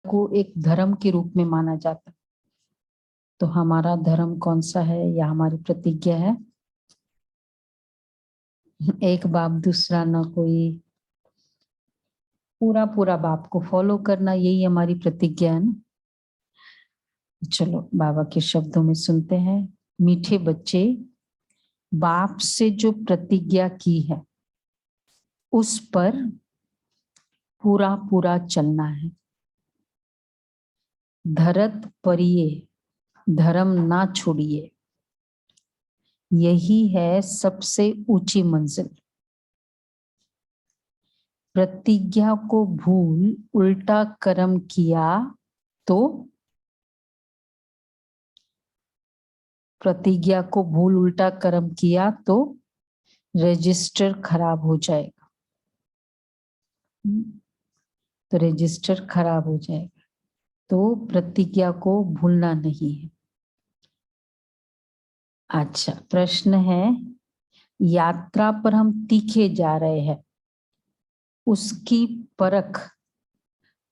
को एक धर्म के रूप में माना जाता है। तो हमारा धर्म कौन सा है या हमारी प्रतिज्ञा है? एक बाप दूसरा न कोई, पूरा पूरा बाप को फॉलो करना, यही हमारी प्रतिज्ञा है ना। चलो बाबा के शब्दों में सुनते हैं। मीठे बच्चे, बाप से जो प्रतिज्ञा की है उस पर पूरा पूरा चलना है। धरत परिये धर्म ना छोड़िए, यही है सबसे ऊंची मंजिल। प्रतिज्ञा को भूल उल्टा कर्म किया तो, प्रतिज्ञा को भूल उल्टा कर्म किया तो रजिस्टर खराब हो जाएगा। तो रजिस्टर खराब हो जाएगा, तो प्रतिज्ञा को भूलना नहीं है। अच्छा, प्रश्न है, यात्रा पर हम तीखे जा रहे हैं, उसकी परख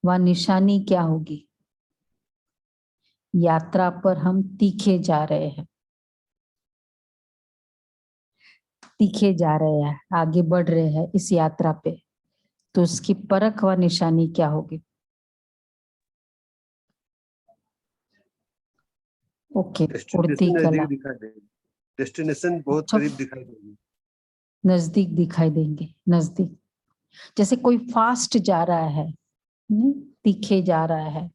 व निशानी क्या होगी? यात्रा पर हम तीखे जा रहे हैं, तीखे जा रहे हैं, आगे बढ़ रहे हैं इस यात्रा पे, तो उसकी परख व निशानी क्या होगी? ओके, उड़ती कला, डेस्टिनेशन बहुत करीब दिखाई देगी, नजदीक दिखाई देंगे, नजदीक। जैसे कोई फास्ट जा रहा है, तीखे जा रहा है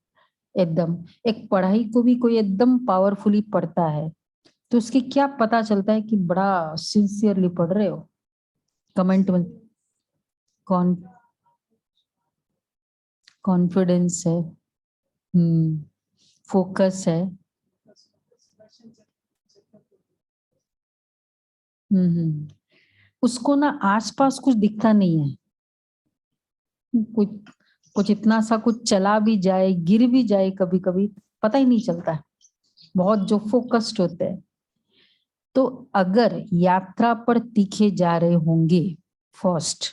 एकदम। एक पढ़ाई को भी कोई एकदम पावरफुली पढ़ता है तो उसकी क्या पता चलता है कि बड़ा सिंसियरली पढ़ रहे हो? कमेंट में कॉन्फिडेंस है, फोकस है, उसको ना आसपास कुछ दिखता नहीं है। कुछ कुछ इतना सा कुछ चला भी जाए, गिर भी जाए कभी कभी, पता ही नहीं चलता है, बहुत जो फोकस्ड होते हैं। तो अगर यात्रा पर तीखे जा रहे होंगे फर्स्ट,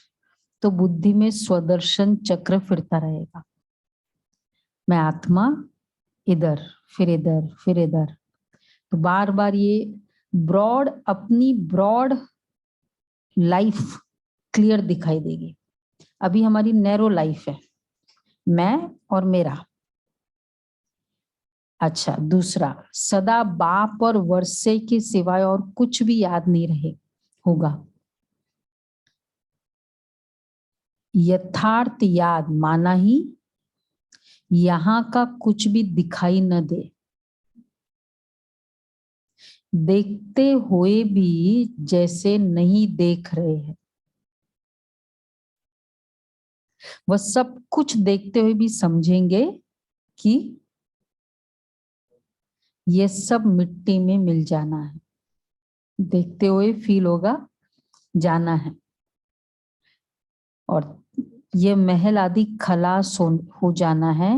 तो बुद्धि में स्वदर्शन चक्र फिरता रहेगा। मैं आत्मा, इधर फिर इधर फिर इधर, तो बार बार ये ब्रॉड, अपनी ब्रॉड लाइफ क्लियर दिखाई देगी। अभी हमारी नैरो लाइफ है, मैं और मेरा। अच्छा, दूसरा, सदा बाप और वर्षे के सिवाय और कुछ भी याद नहीं रहे होगा। यथार्थ याद माना ही यहां का कुछ भी दिखाई न दे, देखते हुए भी जैसे नहीं देख रहे हैं। वह सब कुछ देखते हुए भी समझेंगे कि ये सब मिट्टी में मिल जाना है। देखते हुए फील होगा जाना है, और ये महल आदि खलास हो जाना है।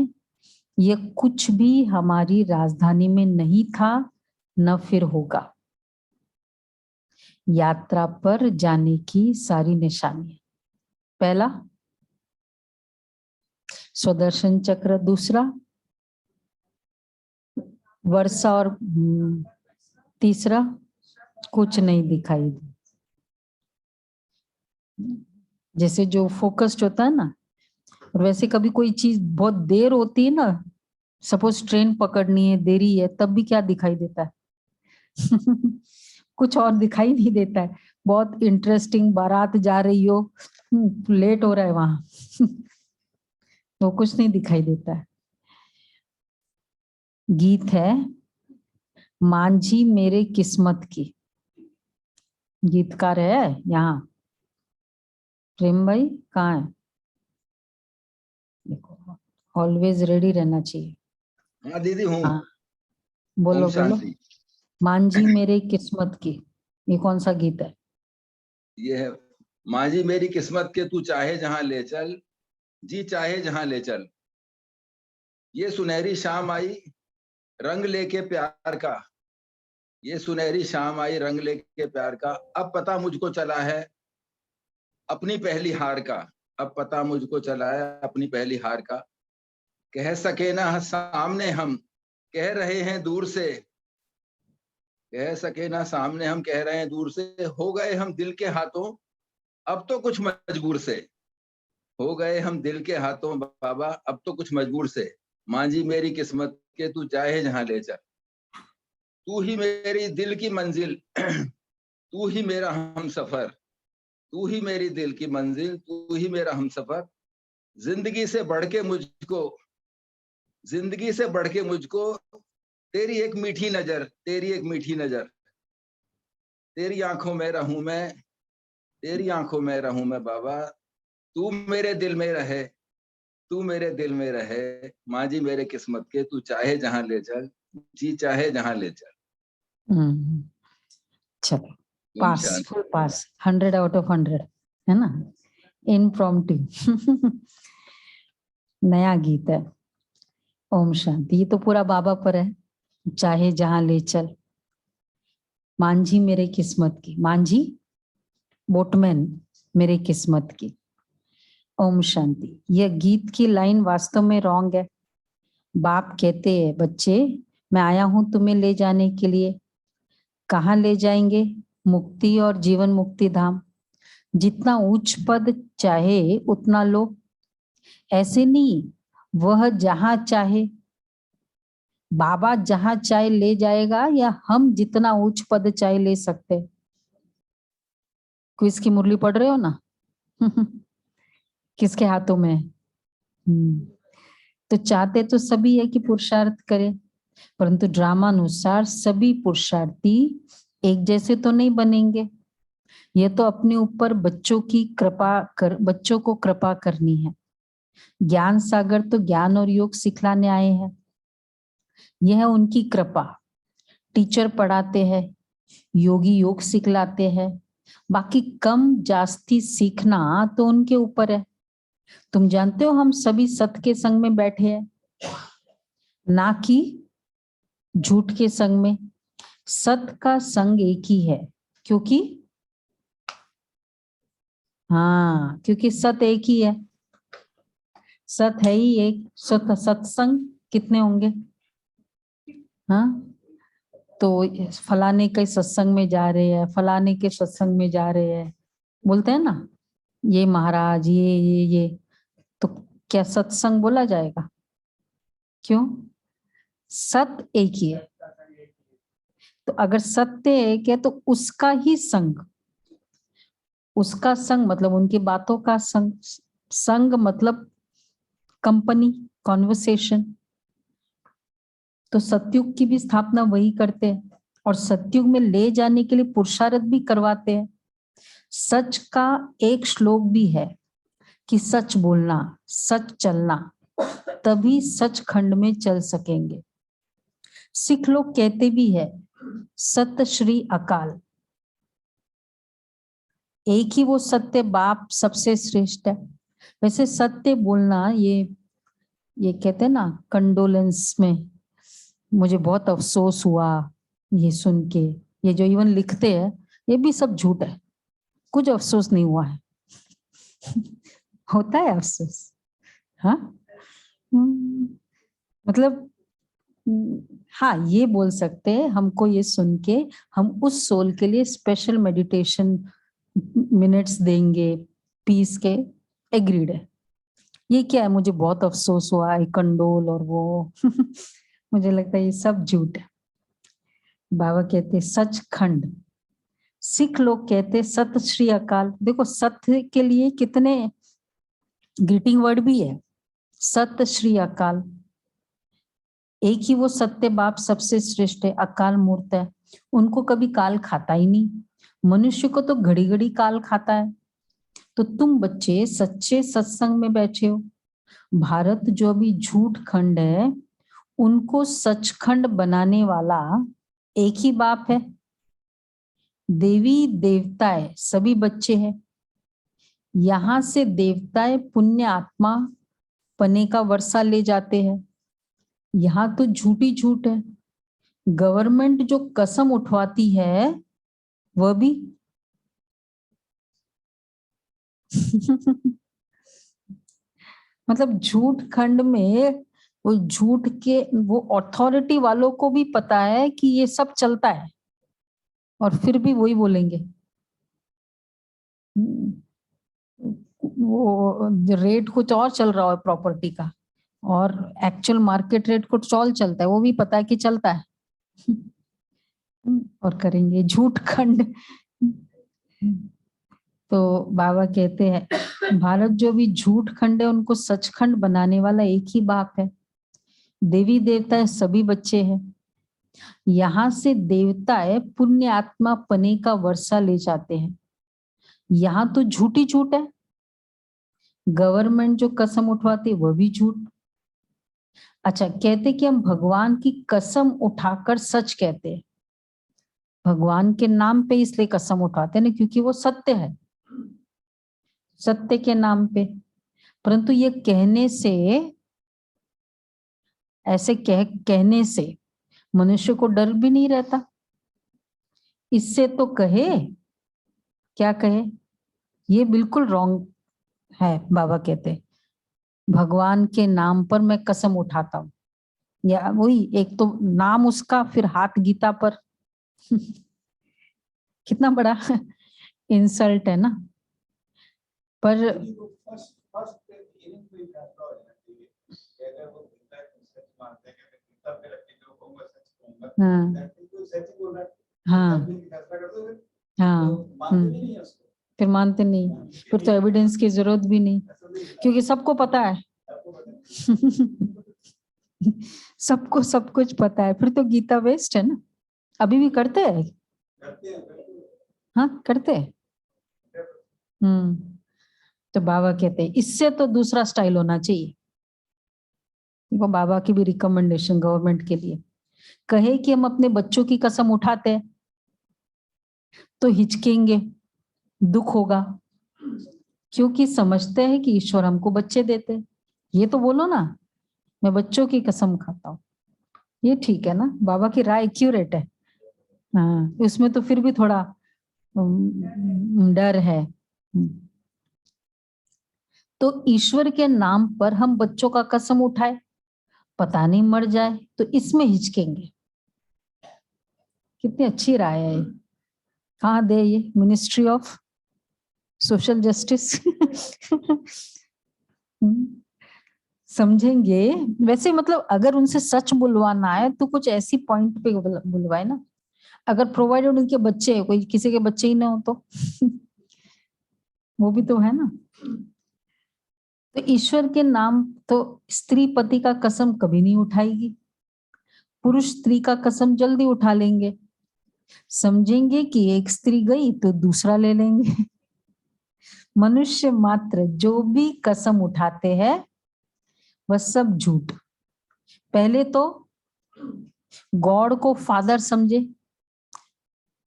ये कुछ भी हमारी राजधानी में नहीं था, न फिर होगा। यात्रा पर जाने की सारी निशानियां, पहला स्वदर्शन चक्र, दूसरा वर्षा, और तीसरा कुछ नहीं दिखाई दे। जैसे जो फोकस्ड होता है ना, और वैसे कभी कोई चीज बहुत देर होती है ना, सपोज ट्रेन पकड़नी है, देरी है, तब भी क्या दिखाई देता है? कुछ और दिखाई नहीं देता है। बहुत इंटरेस्टिंग बारात जा रही हो, लेट हो रहा है वहां, तो कुछ नहीं दिखाई देता है। गीत है, मांझी मेरे किस्मत की, गीतकार है यहाँ, प्रेम भाई कहाँ है? देखो, ऑलवेज रेडी रहना चाहिए। हाँ दीदी हूँ। हाँ, बोलो बोलो। मांझी मेरे किस्मत की, ये कौन सा गीत है? ये है, मांझी मेरी किस्मत के तू चाहे जहां ले चल, जी चाहे जहां ले चल। ये सुनहरी शाम आई रंग लेके प्यार का, ये सुनहरी शाम आई रंग लेके प्यार का। अब पता मुझको चला है अपनी पहली हार का, अब पता मुझको चला है अपनी पहली हार का। कह सके ना सामने हम कह रहे हैं दूर से, कह सके ना सामने हम कह रहे हैं दूर से, हो गए हम दिल के हाथों अब तो कुछ मजबूर से, हो गए हम दिल के हाथों बाबा अब तो कुछ मजबूर से, मांझी मेरी किस्मत के तू चाहे जहां ले चल, तू ही मेरी दिल की मंजिल, तू ही मेरा हम सफर, तू ही मेरी दिल की मंजिल, तू ही मेरा हम सफर, जिंदगी से बढ़ के मुझको, जिंदगी से बढ़ के मुझको तेरी एक मीठी नजर, तेरी एक मीठी नजर, तेरी आंखों में रहूं मैं, तेरी आंखों में रहूं मैं बाबा, तू मेरे दिल में रहे, तू मेरे दिल में रहे, मांझी मेरे किस्मत के तू चाहे जहां ले चल, जी चाहे जहां ले चल। हम्म, चलो ओम पास, शांति। फुल पास, 100 आउट ऑफ 100, है ना? इम्प्रॉम्प्टू। नया गीत है। ओम शांति। ये तो पूरा बाबा पर है, चाहे जहां ले चल, मांझी मेरे किस्मत की, मांझी बोटमैन मेरे किस्मत की। ओम शांति। यह गीत की लाइन वास्तव में रॉन्ग है। बाप कहते हैं, बच्चे मैं आया हूं तुम्हें ले जाने के लिए। कहाँ ले जाएंगे? मुक्ति और जीवन मुक्ति धाम। जितना उच्च पद चाहे उतना लो, ऐसे नहीं, वह जहां चाहे, बाबा जहां चाहे ले जाएगा, या हम जितना उच्च पद चाहे ले सकते। क्विज की मुरली पढ़ रहे हो ना? किसके हाथों में है? तो चाहते तो सभी है कि पुरुषार्थ करें, परंतु ड्रामा अनुसार सभी पुरुषार्थी एक जैसे तो नहीं बनेंगे। यह तो अपने ऊपर बच्चों की कृपा कर, बच्चों को कृपा करनी है। ज्ञान सागर तो ज्ञान और योग सिखलाने आए हैं, यह उनकी कृपा। टीचर पढ़ाते हैं, योगी योग सिखलाते हैं, बाकी कम जास्ती सीखना तो उनके ऊपर है। तुम जानते हो हम सभी सत्य के संग में बैठे हैं, ना कि झूठ के संग में। सत्य का संग एक ही है, क्योंकि हाँ, क्योंकि सत्य एक ही है, सत्य है ही एक। सत्य सत्संग कितने होंगे? हाँ, तो फलाने के सत्संग में जा रहे हैं, फलाने के सत्संग में जा रहे हैं, बोलते हैं ना, ये महाराज ये, तो क्या सत्संग बोला जाएगा? क्यों? सत्य एक ही है। तो अगर सत्य एक है तो उसका ही संग, उसका संग मतलब उनकी बातों का संग, संग मतलब कंपनी, कॉन्वर्सेशन। तो सतयुग की भी स्थापना वही करते हैं, और सतयुग में ले जाने के लिए पुरुषार्थ भी करवाते हैं। सच का एक श्लोक भी है कि सच बोलना, सच चलना, तभी सच खंड में चल सकेंगे। सिख लोग कहते भी है, सत श्री अकाल। एक ही वो सत्य बाप सबसे श्रेष्ठ है। वैसे सत्य बोलना, ये कहते हैं ना कंडोलेंस में, मुझे बहुत अफसोस हुआ ये सुन के, ये जो इवन लिखते हैं ये भी सब झूठ है, कुछ अफसोस नहीं हुआ है। होता है अफसोस, हाँ। मतलब हाँ, ये बोल सकते हैं, हमको ये सुन के हम उस सोल के लिए स्पेशल मेडिटेशन मिनट्स देंगे, पीस के, एग्रीड है। ये क्या है, मुझे बहुत अफसोस हुआ, आई कंडोल और वो। मुझे लगता है ये सब झूठ है। बाबा कहते सचखंड। सिख लोग कहते सत श्री अकाल। देखो सत्य के लिए कितने ग्रीटिंग वर्ड भी है, सत श्री अकाल। एक ही वो सत्य बाप सबसे श्रेष्ठ है, अकाल मूर्त है, उनको कभी काल खाता ही नहीं। मनुष्य को तो घड़ी घड़ी काल खाता है। तो तुम बच्चे सच्चे सत्संग में बैठे हो। भारत जो अभी झूठ खंड है, उनको सचखंड बनाने वाला एक ही बाप है। देवी देवताएं सभी बच्चे हैं। यहां से देवताएं पुण्य आत्मा पने का वर्षा ले जाते हैं। यहाँ तो झूठी झूठ है। गवर्नमेंट जो कसम उठवाती है वह भी मतलब झूठ खंड में वो झूठ के, वो अथॉरिटी वालों को भी पता है कि ये सब चलता है, और फिर भी वही बोलेंगे। वो रेट कुछ और चल रहा है प्रॉपर्टी का, और एक्चुअल मार्केट रेट कुछ और चलता है, वो भी पता है कि चलता है। और करेंगे झूठ खंड। तो बाबा कहते हैं भारत जो भी झूठ खंड है उनको सचखंड बनाने वाला एक ही बाप है। देवी देवता सभी बच्चे हैं। यहाँ से देवताएं पुण्य आत्मा पने का वर्षा ले जाते हैं। यहाँ तो झूठ ही झूठ है। गवर्नमेंट जो कसम उठवाती है वह भी झूठ। अच्छा, कहते कि हम भगवान की कसम उठाकर सच कहते हैं। भगवान के नाम पे इसलिए कसम उठाते हैं ना, क्योंकि वो सत्य है, सत्य के नाम पे। परंतु ये कहने से, ऐसे कहने से मनुष्य को डर भी नहीं रहता। इससे तो कहे, क्या कहे, ये बिल्कुल रॉन्ग है। बाबा कहते भगवान के नाम पर मैं कसम उठाता हूं, या वही एक तो नाम उसका, फिर हाथ गीता पर। कितना बड़ा इंसल्ट है ना। पर हाँ हाँ हाँ, फिर मानते नहीं, फिर तो एविडेंस की जरूरत भी नहीं, क्योंकि सबको पता है। सबको सब कुछ पता है, फिर तो गीता वेस्ट है ना। अभी भी करते हैं, हाँ करते हैं। तो बाबा कहते हैं इससे तो दूसरा स्टाइल होना चाहिए। वो बाबा की भी रिकमेंडेशन गवर्नमेंट के लिए, कहे कि हम अपने बच्चों की कसम उठाते हैं तो हिचकेंगे, दुख होगा, क्योंकि समझते हैं कि ईश्वर हमको बच्चे देते हैं। ये तो बोलो ना, मैं बच्चों की कसम खाता हूँ, ये ठीक है ना। बाबा की राय एक्यूरेट है। हाँ, उसमें तो फिर भी थोड़ा डर है। तो ईश्वर के नाम पर हम बच्चों का कसम उठाए, पता नहीं मर जाए, तो इसमें हिचकेंगे। कितनी अच्छी राय है। कहाँ दे ये, मिनिस्ट्री ऑफ सोशल जस्टिस। समझेंगे। वैसे मतलब अगर उनसे सच बुलवाना है तो कुछ ऐसी पॉइंट पे बुलवाए ना, अगर प्रोवाइडेड उनके बच्चे, कोई किसी के बच्चे ही ना हो तो। वो भी तो है ना। तो ईश्वर के नाम तो स्त्री पति का कसम कभी नहीं उठाएगी, पुरुष स्त्री का कसम जल्दी उठा लेंगे। समझेंगे कि एक स्त्री गई तो दूसरा ले लेंगे। मनुष्य मात्र जो भी कसम उठाते हैं वह सब झूठ। पहले तो गॉड को फादर समझे,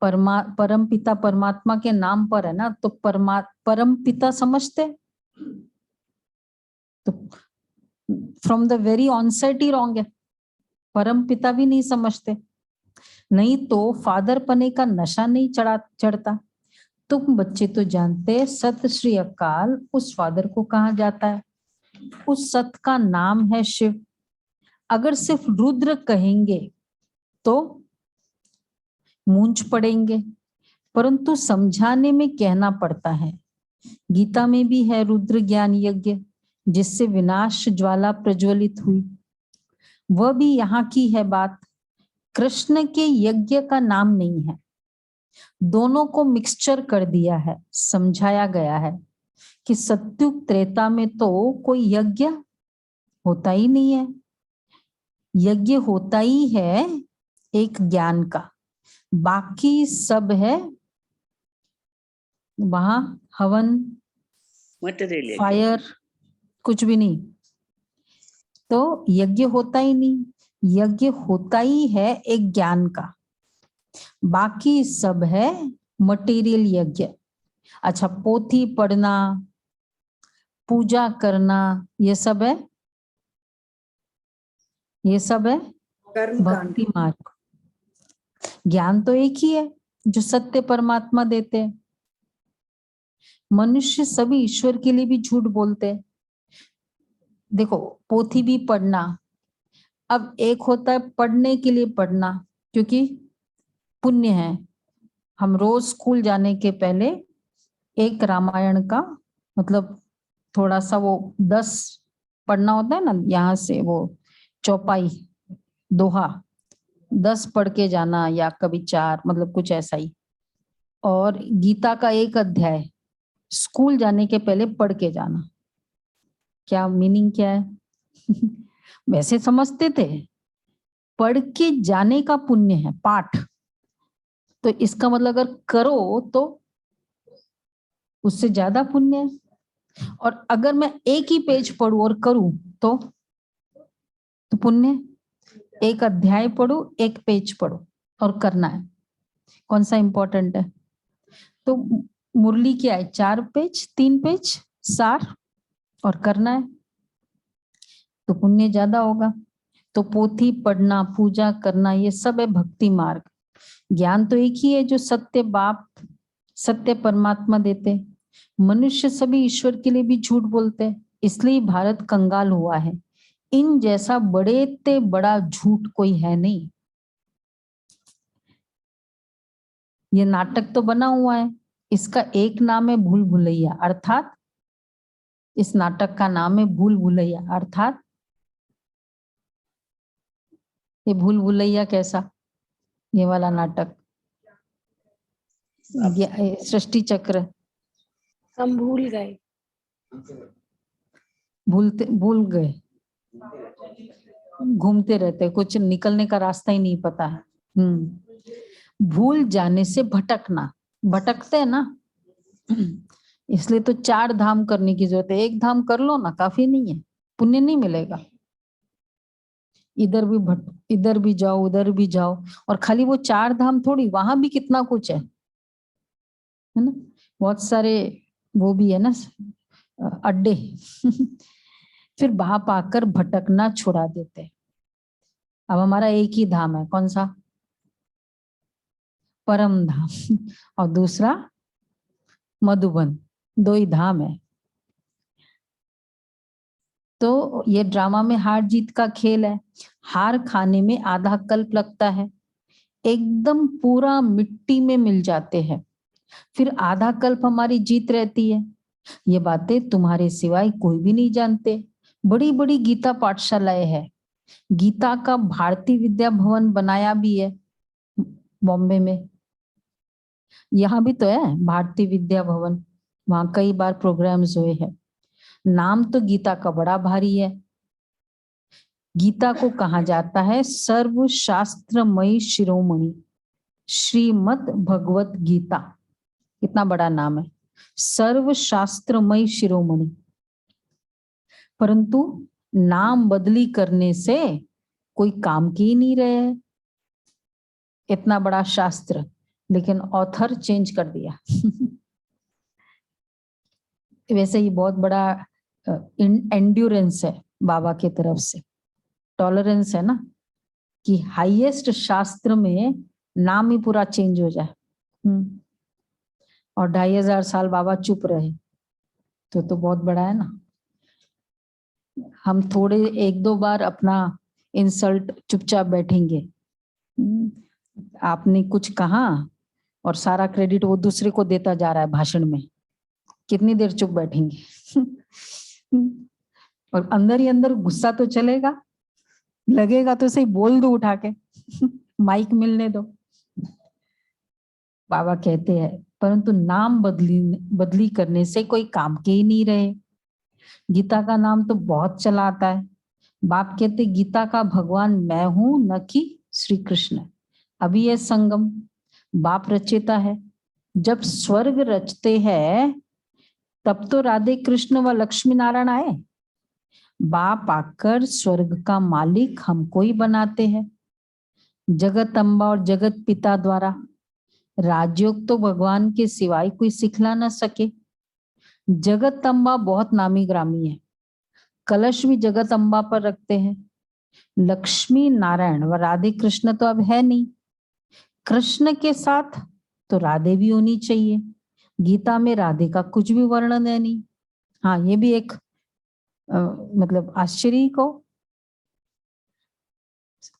परम पिता परमात्मा के नाम पर है ना, तो परम पिता समझते, तो फ्रॉम द वेरी ऑनसेट ही रॉन्ग है। परम पिता भी नहीं समझते, नहीं तो फादर पने का नशा नहीं चढ़ता। तुम बच्चे तो जानते, सत श्री अकाल उस फादर को कहा जाता है, उस सत का नाम है शिव। अगर सिर्फ रुद्र कहेंगे तो मूंछ पड़ेंगे, परंतु समझाने में कहना पड़ता है। गीता में भी है रुद्र ज्ञान यज्ञ, जिससे विनाश ज्वाला प्रज्वलित हुई, वह भी यहाँ की है बात। कृष्ण के यज्ञ का नाम नहीं है, दोनों को मिक्सचर कर दिया है। समझाया गया है कि सत्युग त्रेता में तो कोई यज्ञ होता ही नहीं है, यज्ञ होता ही है एक ज्ञान का, बाकी सब है वहां हवन फायर, कुछ भी नहीं। तो यज्ञ होता ही नहीं, यज्ञ होता ही है एक ज्ञान का, बाकी सब है मटेरियल यज्ञ। अच्छा, पोथी पढ़ना, पूजा करना, ये सब है, ये सब है भक्ति मार्ग। ज्ञान तो एक ही है जो सत्य परमात्मा देते हैं। मनुष्य सभी ईश्वर के लिए भी झूठ बोलते हैं। देखो, पोथी भी पढ़ना, अब एक होता है पढ़ने के लिए पढ़ना, क्योंकि पुण्य है। हम रोज स्कूल जाने के पहले एक रामायण का मतलब थोड़ा सा वो 10 पढ़ना होता है ना, यहाँ से वो चौपाई दोहा 10 पढ़ के जाना, या कभी 4, मतलब कुछ ऐसा ही। और गीता का एक अध्याय स्कूल जाने के पहले पढ़ के जाना। क्या मीनिंग क्या है? वैसे समझते थे पढ़ के जाने का पुण्य है पाठ, तो इसका मतलब अगर करो तो उससे ज्यादा पुण्य है। और अगर मैं एक ही पेज पढ़ूं और करूं तो पुण्य। एक अध्याय पढ़ो, एक पेज पढ़ो और करना है, कौन सा इंपॉर्टेंट है? तो मुरली क्या है, 4 पेज 3 पेज सार और करना है, तो पुण्य ज्यादा होगा। तो पोथी पढ़ना, पूजा करना, ये सब है भक्ति मार्ग। ज्ञान तो एक ही है जो सत्य बाप, सत्य परमात्मा देते। मनुष्य सभी ईश्वर के लिए भी झूठ बोलते, इसलिए भारत कंगाल हुआ है। इन जैसा बड़े ते बड़ा झूठ कोई है नहीं। ये नाटक तो बना हुआ है, इसका एक नाम है भूल भुलैया, अर्थात इस नाटक का नाम है भूल भुलैया। अर्थात ये भूल भुलैया कैसा, ये वाला नाटक सृष्टि चक्र, हम भूल गए, भूल गए, घूमते रहते, कुछ निकलने का रास्ता ही नहीं पता है। भूल जाने से भटकना, भटकते हैं ना, इसलिए तो 4 धाम करने की जरूरत है। एक धाम कर लो ना, काफी नहीं है, पुण्य नहीं मिलेगा। इधर भी जाओ, उधर भी जाओ, और खाली वो 4 धाम थोड़ी, वहां भी कितना कुछ है ना, बहुत सारे वो भी है ना अड्डे। फिर बाप आकर भटकना छुड़ा देते। अब हमारा एक ही धाम है, कौन सा? परम धाम, और दूसरा मधुबन, 2 ही धाम है। तो ये ड्रामा में हार जीत का खेल है। हार खाने में आधा कल्प लगता है, एकदम पूरा मिट्टी में मिल जाते हैं, फिर आधा कल्प हमारी जीत रहती है। ये बातें तुम्हारे सिवाय कोई भी नहीं जानते। बड़ी बड़ी गीता पाठशालाएं है, गीता का भारतीय विद्या भवन बनाया भी है बॉम्बे में। यहाँ भी तो है भारतीय विद्या भवन, वहां कई बार प्रोग्राम्स हुए हैं। नाम तो गीता का बड़ा भारी है। गीता को कहा जाता है सर्वशास्त्रमयी शिरोमणि, श्रीमद् भगवत गीता। कितना बड़ा नाम है, सर्वशास्त्रमयी शिरोमणि। परंतु नाम बदली करने से कोई काम की ही नहीं रहे है। इतना बड़ा शास्त्र, लेकिन ऑथर चेंज कर दिया। वैसे ही बहुत बड़ा एंड्योरेंस है बाबा की तरफ से, टॉलरेंस है ना, कि हाईएस्ट शास्त्र में नाम ही पूरा चेंज हो जाए। और 2500 साल बाबा चुप रहे, तो बहुत बड़ा है ना। हम थोड़े 1-2 बार अपना इंसल्ट चुपचाप बैठेंगे, आपने कुछ कहा और सारा क्रेडिट वो दूसरे को देता जा रहा है भाषण में, कितनी देर चुप बैठेंगे? और अंदर ही अंदर गुस्सा तो चलेगा, लगेगा तो सही बोल दो उठा के, माइक मिलने दो। बाबा कहते हैं परंतु नाम बदली करने से कोई काम के ही नहीं रहे। गीता का नाम तो बहुत चला आता है। बाप कहते गीता का भगवान मैं हूं, न कि श्री कृष्ण। अभी ये संगम बाप रचेता है। जब स्वर्ग रचते हैं तब तो राधे कृष्ण व लक्ष्मी नारायण आए। बाप आकर स्वर्ग का मालिक हमको ही बनाते हैं। जगत अम्बा और जगत पिता द्वारा राजयोग तो भगवान के सिवाय कोई सिखला न सके। जगत अम्बा बहुत नामी ग्रामी है, कलश भी जगत अम्बा पर रखते हैं। लक्ष्मी नारायण व राधे कृष्ण तो अब है नहीं, कृष्ण के साथ तो राधे भी होनी चाहिए। गीता में राधे का कुछ भी वर्णन है नहीं। हाँ, ये भी एक मतलब आश्चर्य को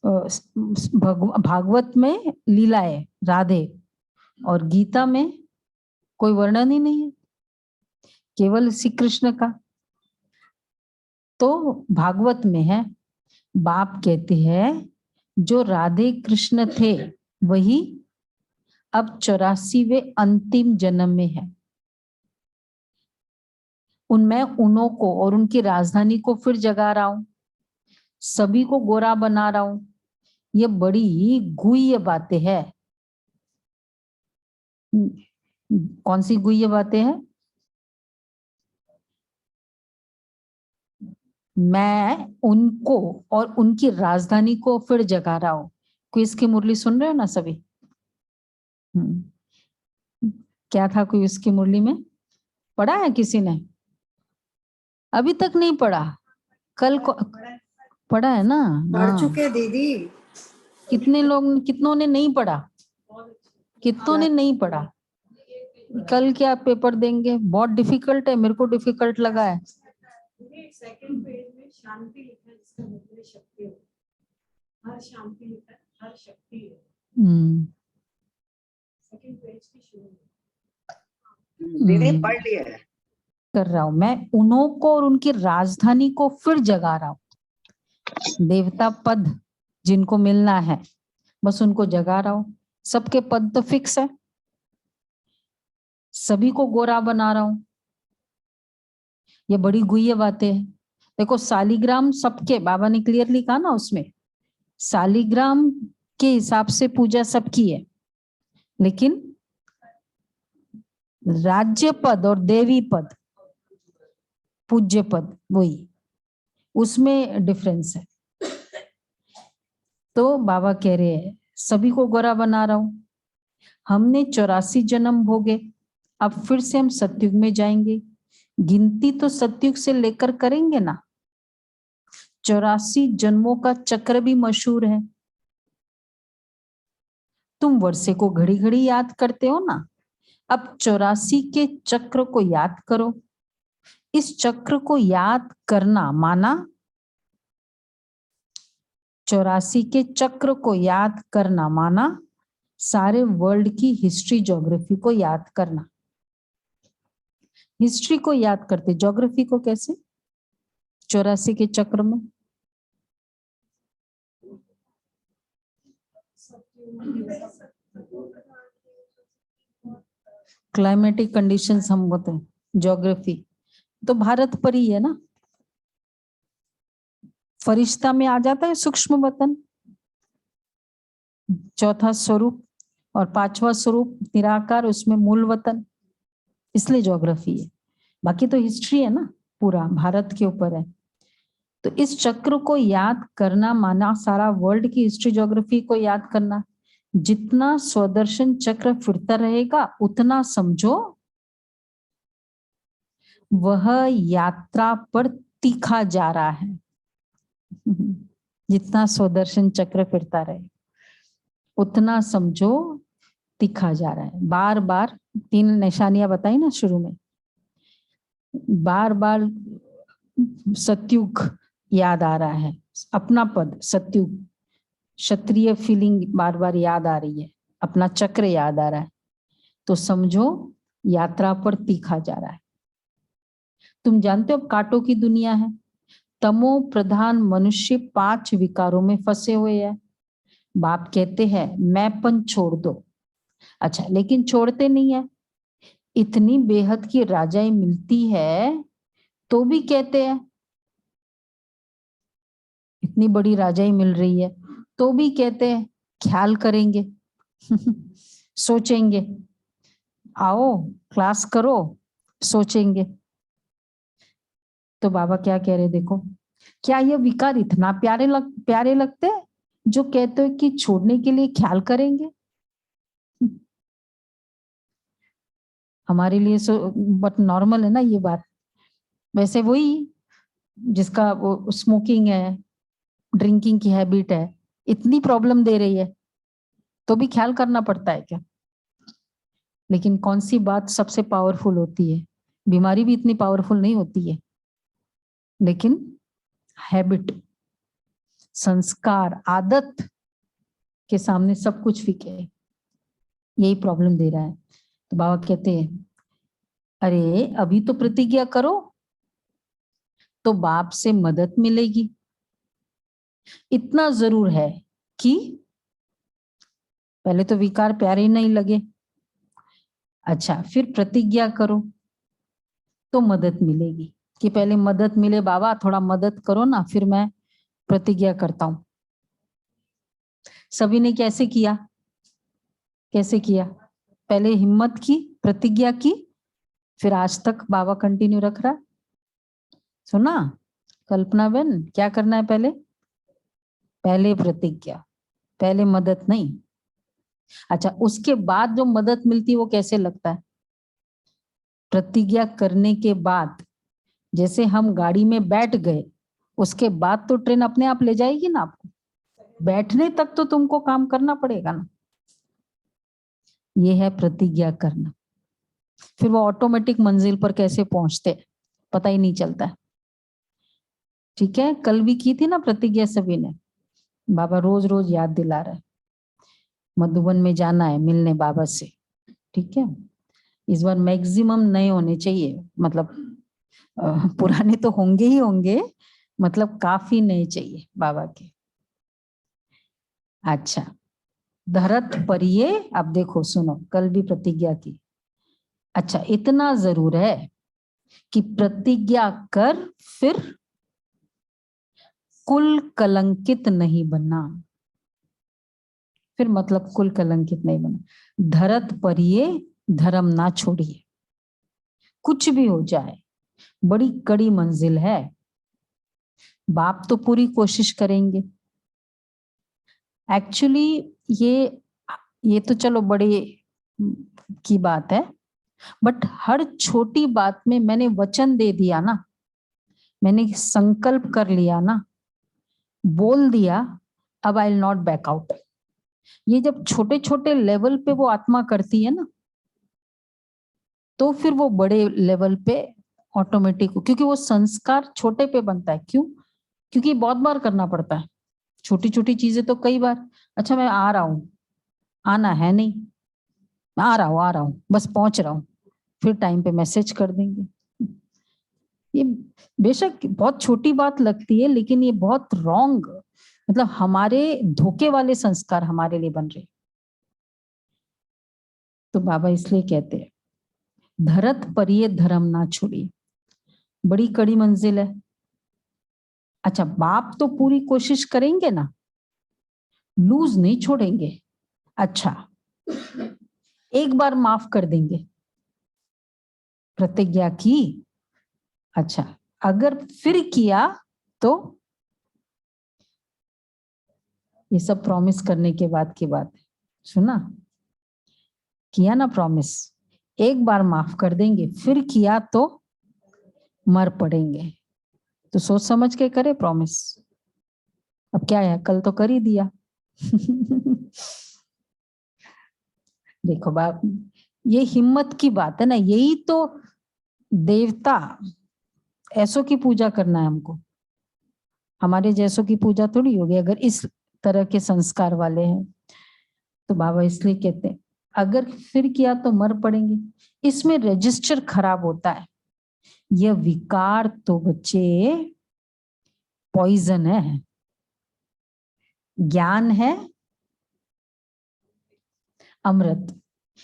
भागवत में लीला है राधे, और गीता में कोई वर्णन ही नहीं है, केवल श्री कृष्ण का। तो भागवत में है, बाप कहते हैं जो राधे कृष्ण थे वही अब 84वें अंतिम जन्म में है। उनमें उन्हों को और उनकी राजधानी को फिर जगा रहा हूं, सभी को गोरा बना रहा हूं। ये बड़ी ही गुह्य बातें हैं। कौन सी गुह्य बातें हैं? मैं उनको और उनकी राजधानी को फिर जगा रहा हूं। क्विज की मुरली सुन रहे हो ना सभी? क्या था क्विज की मुरली में? पढ़ा है किसी ने? अभी तक नहीं पढ़ा? कल को पढ़ा है ना? पढ़ चुके दीदी। कितनों ने नहीं पढ़ा? कितनों ने नहीं पढ़ा? कल क्या पेपर देंगे? बहुत डिफिकल्ट है, मेरे को डिफिकल्ट लगा है। सेकंड पेज में शांति लिखा है, जिसका मतलब शक्ति हो। हर शांति लिखा है, हर शक्ति है। सेकंड पेज की शुरू में दीदी पढ़ लिया है। कर रहा हूं मैं उन्हों को और उनकी राजधानी को फिर जगा रहा हूं। देवता पद जिनको मिलना है बस उनको जगा रहा हूं। सबके पद तो फिक्स है, सभी को गोरा बना रहा हूं। ये बड़ी गुह्य बातें हैं। देखो सालिग्राम सबके, बाबा ने क्लियरली कहा ना उसमें, सालिग्राम के हिसाब से पूजा सबकी है, लेकिन राज्य पद और देवी पद, पूज्य पद, वही उसमें डिफरेंस है। तो बाबा कह रहे हैं सभी को गोरा बना रहा हूं। हमने 84 जन्म भोगे, अब फिर से हम सतयुग में जाएंगे। गिनती तो सतयुग से लेकर करेंगे ना। 84 जन्मों का चक्र भी मशहूर है। तुम वर्षे को घड़ी घड़ी याद करते हो ना, अब 84 के चक्र को याद करो। इस चक्र को याद करना माना, 84 के चक्र को याद करना माना सारे वर्ल्ड की हिस्ट्री ज्योग्राफी को याद करना। हिस्ट्री को याद करते, ज्योग्राफी को कैसे? 84 के चक्र में। क्लाइमेटिक कंडीशंस हम बोलते हैं, ज्योग्राफी तो भारत पर ही है ना। फरिश्ता में आ जाता है सूक्ष्म वतन, चौथा स्वरूप, और पांचवा स्वरूप निराकार, उसमें मूल वतन, इसलिए ज्योग्राफी है। बाकी तो हिस्ट्री है ना, पूरा भारत के ऊपर है। तो इस चक्र को याद करना माना सारा वर्ल्ड की हिस्ट्री ज्योग्राफी को याद करना। जितना स्वदर्शन चक्र फिरता रहेगा उतना समझो वह यात्रा पर तीखा जा रहा है। जितना स्वदर्शन चक्र फिरता रहे उतना समझो तीखा जा रहा है। बार बार 3 निशानियां बताई ना शुरू में, बार बार सतयुग याद आ रहा है, अपना पद सतयुग, क्षत्रिय फीलिंग बार बार याद आ रही है, अपना चक्र याद आ रहा है, तो समझो यात्रा पर तीखा जा रहा है। तुम जानते हो कांटों की दुनिया है, तमो प्रधान मनुष्य 5 विकारों में फंसे हुए हैं। बाप कहते हैं मैंपन छोड़ दो। अच्छा, लेकिन छोड़ते नहीं है। इतनी बेहद की राजाई मिलती है तो भी कहते हैं, इतनी बड़ी राजाई मिल रही है तो भी कहते हैं ख्याल करेंगे। सोचेंगे, आओ क्लास करो, सोचेंगे। तो बाबा क्या कह रहे, देखो क्या ये विकार इतना प्यारे लगते हैं जो कहते हो कि छोड़ने के लिए ख्याल करेंगे। हमारे लिए बट नॉर्मल है ना ये बात। वैसे वही जिसका वो स्मोकिंग है, ड्रिंकिंग की हैबिट है, इतनी प्रॉब्लम दे रही है तो भी ख्याल करना पड़ता है क्या? लेकिन कौन सी बात सबसे पावरफुल होती है? बीमारी भी इतनी पावरफुल नहीं होती है, लेकिन हैबिट, संस्कार, आदत के सामने सब कुछ फीके है। यही प्रॉब्लम दे रहा है। तो बाबा कहते हैं, अरे अभी तो प्रतिज्ञा करो तो बाप से मदद मिलेगी। इतना जरूर है कि पहले तो विकार प्यारे नहीं लगे, अच्छा फिर प्रतिज्ञा करो तो मदद मिलेगी। कि पहले मदद मिले, बाबा थोड़ा मदद करो ना, फिर मैं प्रतिज्ञा करता हूं। सभी ने कैसे किया? कैसे किया? पहले हिम्मत की, प्रतिज्ञा की, फिर आज तक बाबा कंटिन्यू रख रहा। सुना कल्पना बहन, क्या करना है? पहले प्रतिज्ञा, पहले मदद नहीं। अच्छा, उसके बाद जो मदद मिलती है वो कैसे लगता है? प्रतिज्ञा करने के बाद जैसे हम गाड़ी में बैठ गए, उसके बाद तो ट्रेन अपने आप ले जाएगी ना आपको। बैठने तक तो तुमको काम करना पड़ेगा ना। ये है प्रतिज्ञा करना। फिर वो ऑटोमेटिक मंजिल पर कैसे पहुंचते पता ही नहीं चलता है। ठीक है, कल भी की थी ना प्रतिज्ञा सभी ने। बाबा रोज रोज याद दिला रहा है, मधुबन में जाना है मिलने बाबा से। ठीक है, इस बार मैक्सिमम नए होने चाहिए, मतलब पुराने तो होंगे ही होंगे, मतलब काफी नए चाहिए बाबा के। अच्छा, धरत परिये, अब देखो सुनो, कल भी प्रतिज्ञा की। अच्छा, इतना जरूर है कि प्रतिज्ञा कर, फिर कुल कलंकित नहीं बनना। फिर मतलब कुल कलंकित नहीं बनना। धरत परिये, धर्म ना छोड़िए। कुछ भी हो जाए, बड़ी कड़ी मंजिल है। बाप तो पूरी कोशिश करेंगे। एक्चुअली ये तो चलो बड़े की बात है, बट हर छोटी बात में मैंने वचन दे दिया ना, मैंने संकल्प कर लिया ना, बोल दिया, अब I will not back out. ये जब छोटे छोटे लेवल पे वो आत्मा करती है ना, तो फिर वो बड़े लेवल पे ऑटोमेटिक, क्योंकि वो संस्कार छोटे पे बनता है। क्यों? क्योंकि बहुत बार करना पड़ता है छोटी छोटी चीजें तो कई बार। अच्छा मैं आ रहा हूं, आना है नहीं, मैं आ रहा हूं बस पहुंच रहा हूं, फिर टाइम पे मैसेज कर देंगे। ये बेशक बहुत छोटी बात लगती है, लेकिन ये बहुत रॉन्ग, मतलब हमारे धोखे वाले संस्कार हमारे लिए बन रहे। तो बाबा इसलिए कहते हैं, धरत परिये धर्म ना छोड़िए। बड़ी कड़ी मंजिल है। अच्छा, बाप तो पूरी कोशिश करेंगे ना, लूज नहीं छोड़ेंगे। अच्छा, एक बार माफ कर देंगे, प्रतिज्ञा की। अच्छा, अगर फिर किया तो, ये सब प्रॉमिस करने के बाद की बात है। सुना, किया ना प्रॉमिस, एक बार माफ कर देंगे, फिर किया तो मर पड़ेंगे। तो सोच समझ के करे प्रॉमिस। अब क्या है, कल तो कर ही दिया। देखो बाप, ये हिम्मत की बात है ना। यही तो देवता, ऐसों की पूजा करना है हमको, हमारे जैसों की पूजा थोड़ी होगी अगर इस तरह के संस्कार वाले हैं। तो बाबा इसलिए कहते हैं, अगर फिर किया तो मर पड़ेंगे। इसमें रजिस्टर खराब होता है। यह विकार तो बच्चे पॉइजन है। ज्ञान है अमृत,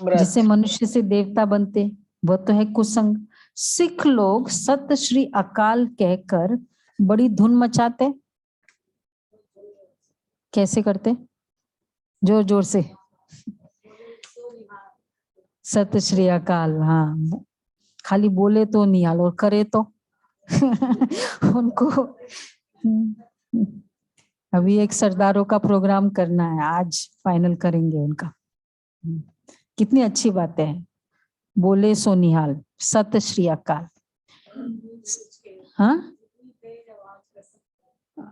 जिससे मनुष्य से देवता बनते, वह तो है कुसंग। सिख लोग सत श्री अकाल कहकर बड़ी धुन मचाते। कैसे करते? जोर जोर से सत श्री अकाल। हाँ, खाली बोले तो निहाल और करे तो उनको अभी एक सरदारों का प्रोग्राम करना है, आज फाइनल करेंगे उनका। कितनी अच्छी बातें हैं, बोले सो निहाल, सत श्री अकाल। हाँ,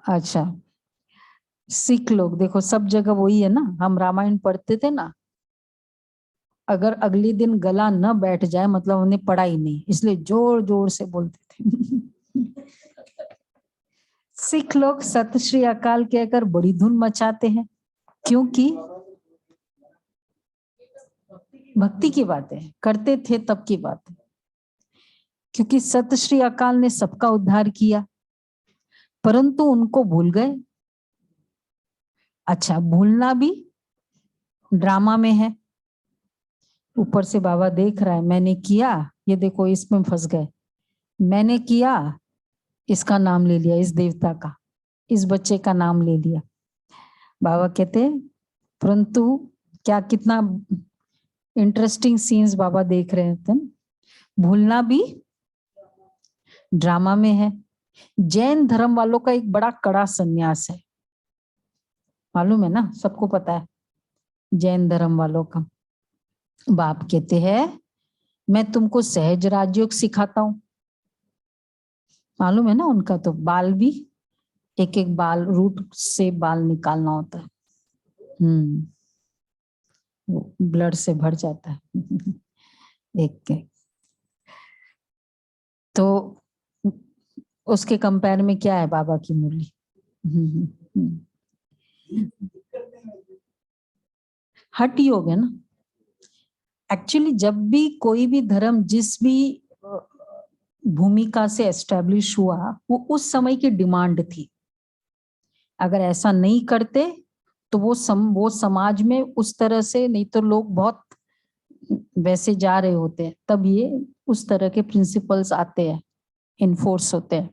अच्छा, सिख लोग देखो सब जगह वही है ना। हम रामायण पढ़ते थे ना, अगर अगले दिन गला न बैठ जाए मतलब उन्हें पढ़ा ही नहीं, इसलिए जोर जोर से बोलते थे। सिख लोग सत श्री अकाल कहकर बड़ी धूम मचाते हैं, क्योंकि भक्ति की बात है, करते थे तब की बात है, क्योंकि सत श्री अकाल ने सबका उद्धार किया, परंतु उनको भूल गए। अच्छा, भूलना भी ड्रामा में है। ऊपर से बाबा देख रहा है, मैंने किया, ये देखो इसमें फंस गए, मैंने किया, इसका नाम ले लिया, इस देवता का, इस बच्चे का नाम ले लिया। बाबा कहते परंतु क्या, कितना इंटरेस्टिंग सीन्स बाबा देख रहे थे। भूलना भी ड्रामा में है। जैन धर्म वालों का एक बड़ा कड़ा संन्यास है, मालूम है ना, सबको पता है जैन धर्म वालों का। बाप कहते हैं मैं तुमको सहज राजयोग सिखाता हूं, मालूम है ना उनका, तो बाल भी एक एक बाल, रूट से बाल निकालना होता है, ब्लड से भर जाता है एक एक। तो उसके कंपेयर में क्या है बाबा की मुरली। हठ योग है ना। एक्चुअली जब भी कोई भी धर्म जिस भी भूमिका से एस्टेब्लिश हुआ, वो उस समय की डिमांड थी। अगर ऐसा नहीं करते तो वो समाज में उस तरह से, नहीं तो लोग बहुत वैसे जा रहे होते हैं, तब ये उस तरह के प्रिंसिपल्स आते हैं, इन्फोर्स होते हैं।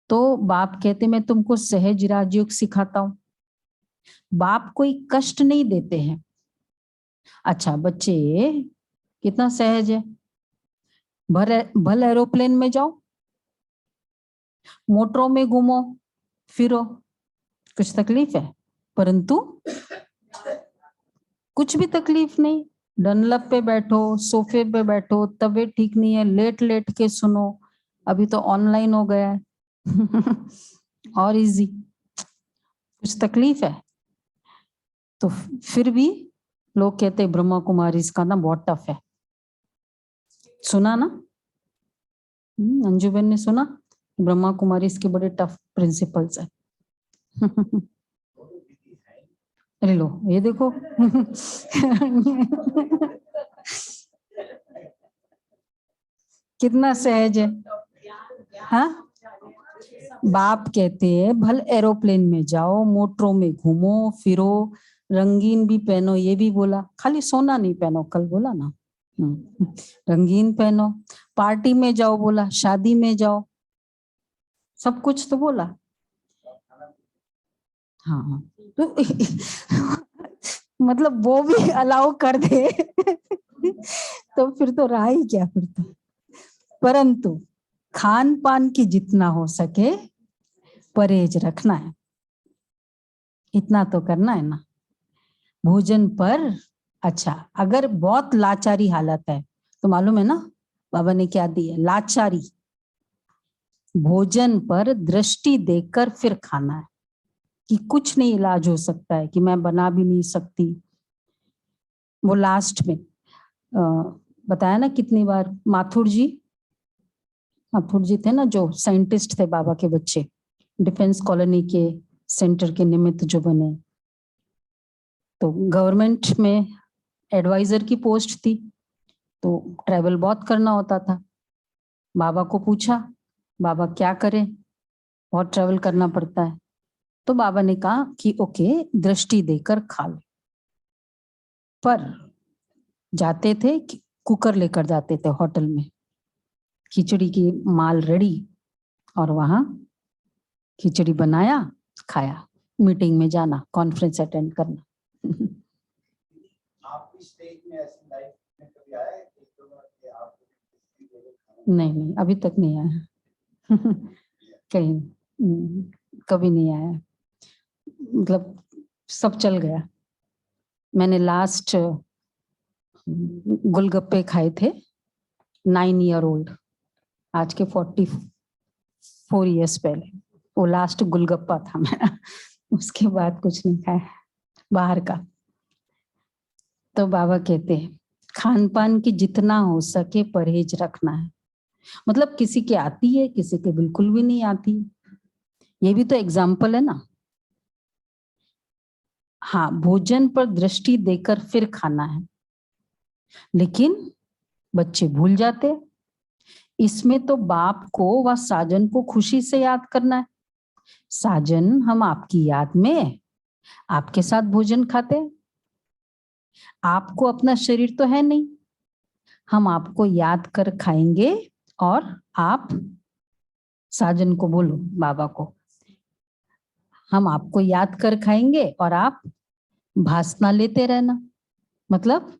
तो बाप कहते मैं तुमको सहज राजयोग सिखाता हूं। बाप कोई कष्ट नहीं देते हैं। अच्छा बच्चे कितना सहज है, भल एरोप्लेन में जाओ, मोटरों में घूमो फिरो, कुछ तकलीफ है, परंतु कुछ भी तकलीफ नहीं। डनलप पे बैठो, सोफे पे बैठो, तबीयत ठीक नहीं है, लेट लेट के सुनो, अभी तो ऑनलाइन हो गया है और इजी, कुछ तकलीफ है। तो फिर भी लोग कहते हैं ब्रह्मा कुमारी इसका ना बहुत टफ है। सुना ना, अंजुबेन ने सुना, ब्रह्मा कुमारी इसके बड़े टफ प्रिंसिपल्स है। अरे लो ये देखो कितना सहज है। हाँ, बाप कहते हैं भल एरोप्लेन में जाओ, मोटरों में घूमो फिरो, रंगीन भी पहनो, ये भी बोला, खाली सोना नहीं पहनो, कल बोला ना, रंगीन पहनो, पार्टी में जाओ बोला, शादी में जाओ, सब कुछ तो बोला। हाँ तो मतलब वो भी अलाउ कर दे तो फिर तो रहा ही क्या फिर तो। परंतु खान पान की जितना हो सके परहेज रखना है, इतना तो करना है ना। भोजन पर, अच्छा अगर बहुत लाचारी हालत है तो मालूम है ना बाबा ने क्या दी है, लाचारी, भोजन पर दृष्टि देकर फिर खाना है, कि कुछ नहीं इलाज हो सकता है, कि मैं बना भी नहीं सकती। वो लास्ट में बताया ना कितनी बार, माथुर जी थे ना जो साइंटिस्ट थे बाबा के बच्चे, डिफेंस कॉलोनी के सेंटर के निमित्त जो बने, तो गवर्नमेंट में एडवाइजर की पोस्ट थी, तो ट्रैवल बहुत करना होता था। बाबा को पूछा बाबा क्या करें, बहुत ट्रैवल करना पड़ता है। तो बाबा ने कहा कि ओके दृष्टि देकर खा लो, पर जाते थे कुकर लेकर जाते थे होटल में, खिचड़ी की माल रेडी, और वहां खिचड़ी बनाया खाया, मीटिंग में जाना, कॉन्फ्रेंस अटेंड करना। आपकी स्टेज में ऐसी लाइफ में कभी आया है कि आप नहीं अभी तक नहीं आया कहीं कभी नहीं आया, मतलब सब चल गया। मैंने लास्ट गोलगप्पे खाए थे 9 ईयर ओल्ड, आज के 44 ईयर्स पहले, वो लास्ट गोलगप्पा था मेरा, उसके बाद कुछ नहीं खाया बाहर का। तो बाबा कहते हैं खान पान की जितना हो सके परहेज रखना है। मतलब किसी के आती है, किसी के बिल्कुल भी नहीं आती, ये भी तो एग्जाम्पल है ना। हाँ, भोजन पर दृष्टि देकर फिर खाना है, लेकिन बच्चे भूल जाते। इसमें तो बाप को व साजन को खुशी से याद करना है। साजन, हम आपकी याद में आपके साथ भोजन खाते हैं। आपको अपना शरीर तो है नहीं, हम आपको याद कर खाएंगे। और आप साजन को बोलो, बाबा को, हम आपको याद कर खाएंगे और आप भासना लेते रहना। मतलब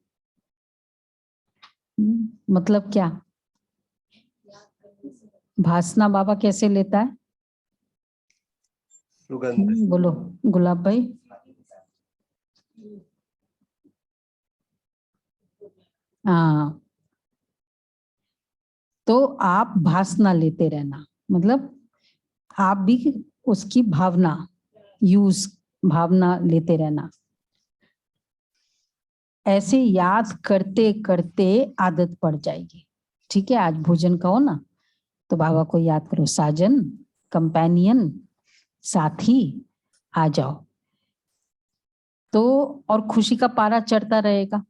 क्या? भासना बाबा कैसे लेता है? सुगंध। बोलो गुलाब भाई। हाँ, तो आप भासना लेते रहना, मतलब आप भी उसकी भावना भावना लेते रहना। ऐसे याद करते करते आदत पड़ जाएगी। ठीक है, आज भोजन का हो ना, तो बाबा को याद करो, साजन, कंपेनियन, साथी, आ जाओ। तो और खुशी का पारा चढ़ता रहेगा।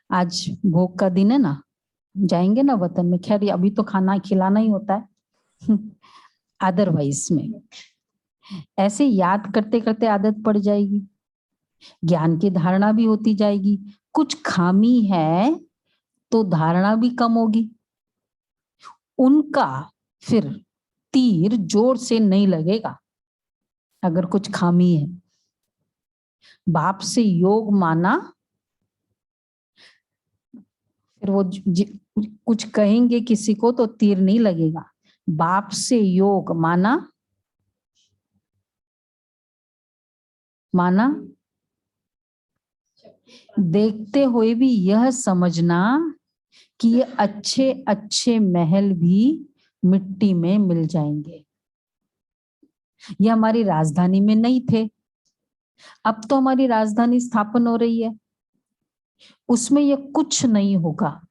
आज भोग का दिन है ना, जाएंगे ना वतन में। खैर अभी तो खाना खिलाना ही होता है अदरवाइज में ऐसे याद करते करते आदत पड़ जाएगी, ज्ञान की धारणा भी होती जाएगी। कुछ खामी है तो धारणा भी कम होगी। उनका फिर तीर जोर से नहीं लगेगा अगर कुछ खामी है। बाप से योग माना, फिर वो कुछ कहेंगे किसी को तो तीर नहीं लगेगा। बाप से योग माना देखते हुए भी यह समझना कि ये अच्छे अच्छे महल भी मिट्टी में मिल जाएंगे। ये हमारी राजधानी में नहीं थे, अब तो हमारी राजधानी स्थापन हो रही है, उसमें ये कुछ नहीं होगा।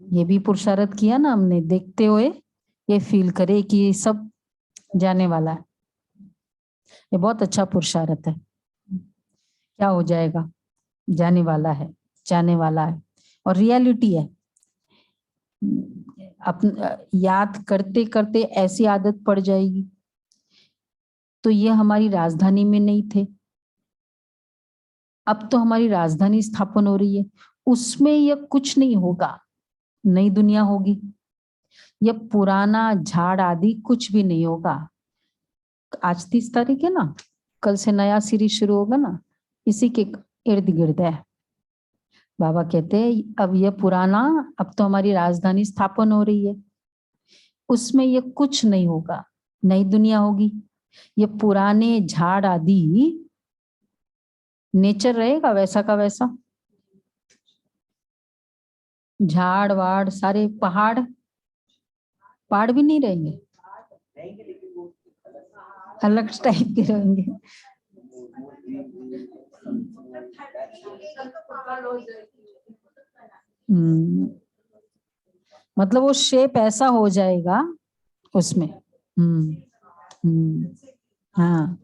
ये भी पुरुषार्थ किया ना हमने, देखते हुए ये फील करे कि ये सब जाने वाला है। ये बहुत अच्छा पुरुषार्थ है। क्या हो जाएगा? जाने वाला है, जाने वाला है, और रियलिटी है। याद करते करते ऐसी आदत पड़ जाएगी। तो ये हमारी राजधानी में नहीं थे, अब तो हमारी राजधानी स्थापन हो रही है, उसमें ये कुछ नहीं होगा, नई दुनिया होगी। ये पुराना झाड़ आदि कुछ भी नहीं होगा। आज 30 तारीख है ना, कल से नया सीरीज शुरू होगा ना, इसी के इर्द गिर्द है। बाबा कहते हैं अब ये पुराना, अब तो हमारी राजधानी स्थापन हो रही है, उसमें ये कुछ नहीं होगा, नई दुनिया होगी। ये पुराने झाड़ आदि नेचर रहेगा वैसा का वैसा, झाड़ वाड़ सारे पहाड़ भी नहीं रहेंगे, अलग टाइप के रहेंगे। मतलब वो शेप ऐसा हो जाएगा उसमें। हाँ,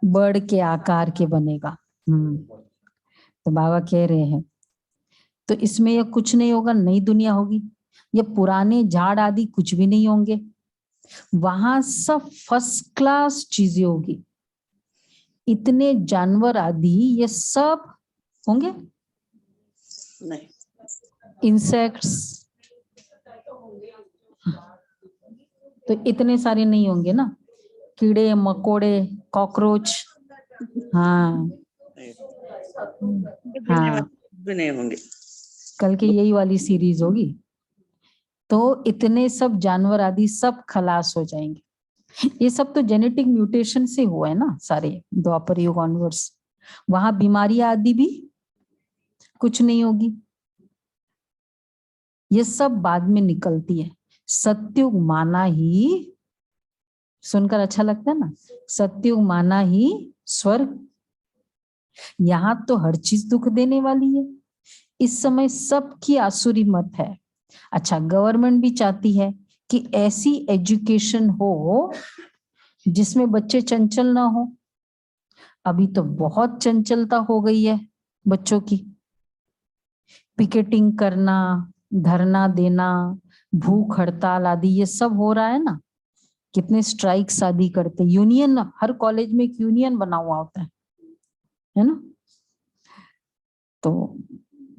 बर्ड के आकार के बनेगा। तो बाबा कह रहे हैं तो इसमें ये कुछ नहीं होगा, नई दुनिया होगी। ये पुराने झाड़ आदि कुछ भी नहीं होंगे, वहां सब फर्स्ट क्लास चीजें होगी। इतने जानवर आदि ये सब होंगे नहीं, इंसेक्ट्स तो इतने सारे नहीं होंगे ना, कीड़े मकोड़े कॉकरोच। हाँ हाँ, भी नहीं होंगे। कल की यही वाली सीरीज होगी। तो इतने सब जानवर आदि सब खलास हो जाएंगे। ये सब तो जेनेटिक म्यूटेशन से हुआ है ना सारे, द्वापर युग ऑनवर्ड्स। वहां बीमारियां आदि भी कुछ नहीं होगी, ये सब बाद में निकलती है। सत्युग माना ही, सुनकर अच्छा लगता है ना, सत्युग माना ही स्वर्ग। यहाँ तो हर चीज दुख देने वाली है। इस समय सबकी आसुरी मत है। अच्छा, गवर्नमेंट भी चाहती है कि ऐसी एजुकेशन हो जिसमें बच्चे चंचल ना हो। अभी तो बहुत चंचलता हो गई है बच्चों की। पिकेटिंग करना, धरना देना, भूख हड़ताल आदि ये सब हो रहा है ना। कितने स्ट्राइक्स आदि करते, यूनियन, हर कॉलेज में एक यूनियन बना हुआ होता है ना। तो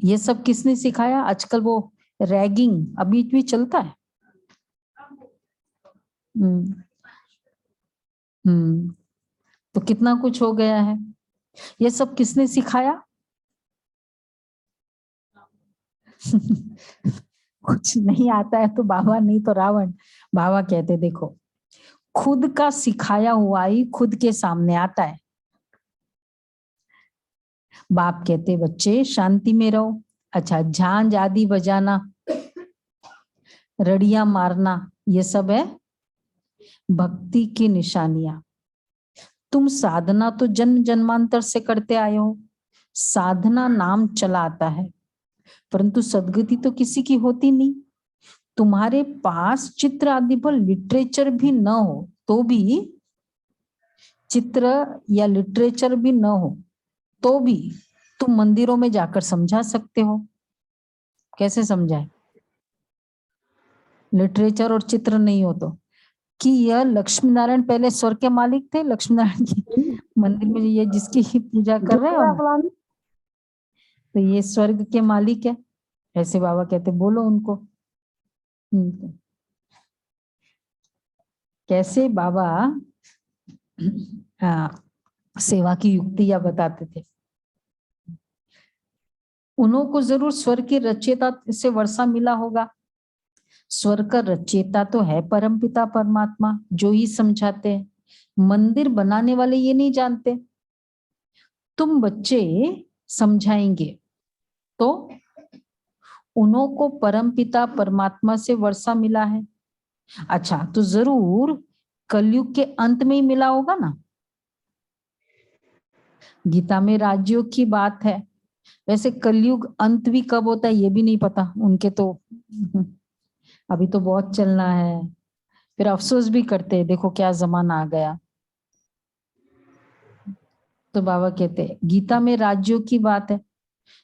ये सब किसने सिखाया? आजकल वो रैगिंग अभी भी चलता है। तो कितना कुछ हो गया है। ये सब किसने सिखाया? कुछ नहीं आता है तो बाबा, नहीं तो रावण। बाबा कहते देखो, खुद का सिखाया हुआ ही खुद के सामने आता है। बाप कहते बच्चे शांति में रहो। अच्छा, झांझ आदि बजाना, रड़ियां मारना, ये सब है भक्ति की निशानियां। तुम साधना तो जन्म जन्मांतर से करते आए हो, साधना नाम चला आता है, परंतु सदगति तो किसी की होती नहीं। तुम्हारे पास चित्र आदि पर लिटरेचर भी न हो तो भी, चित्र या लिटरेचर भी न हो तो भी तुम मंदिरों में जाकर समझा सकते हो। कैसे समझाए? लिटरेचर और चित्र नहीं हो तो, कि यह लक्ष्मी नारायण पहले स्वर्ग के मालिक थे, लक्ष्मी नारायण की मंदिर में ये जिसकी पूजा कर रहे हो ना, तो ये स्वर्ग के मालिक है, ऐसे बाबा कहते बोलो उनको। कैसे बाबा सेवा की युक्तियां बताते थे। उनको जरूर स्वर्ग के रचयिता से वर्षा मिला होगा। स्वर्ग का रचयिता तो है परमपिता परमात्मा, जो ही समझाते हैं। मंदिर बनाने वाले ये नहीं जानते। तुम बच्चे समझाएंगे तो उनको परमपिता परमात्मा से वर्षा मिला है। अच्छा, तो जरूर कलयुग के अंत में ही मिला होगा ना। गीता में राज्यों की बात है, वैसे कलयुग अंत भी कब होता है ये भी नहीं पता उनके तो। अभी तो बहुत चलना है, फिर अफसोस भी करते हैं देखो क्या जमाना आ गया। तो बाबा कहते हैं गीता में राज्यों की बात है,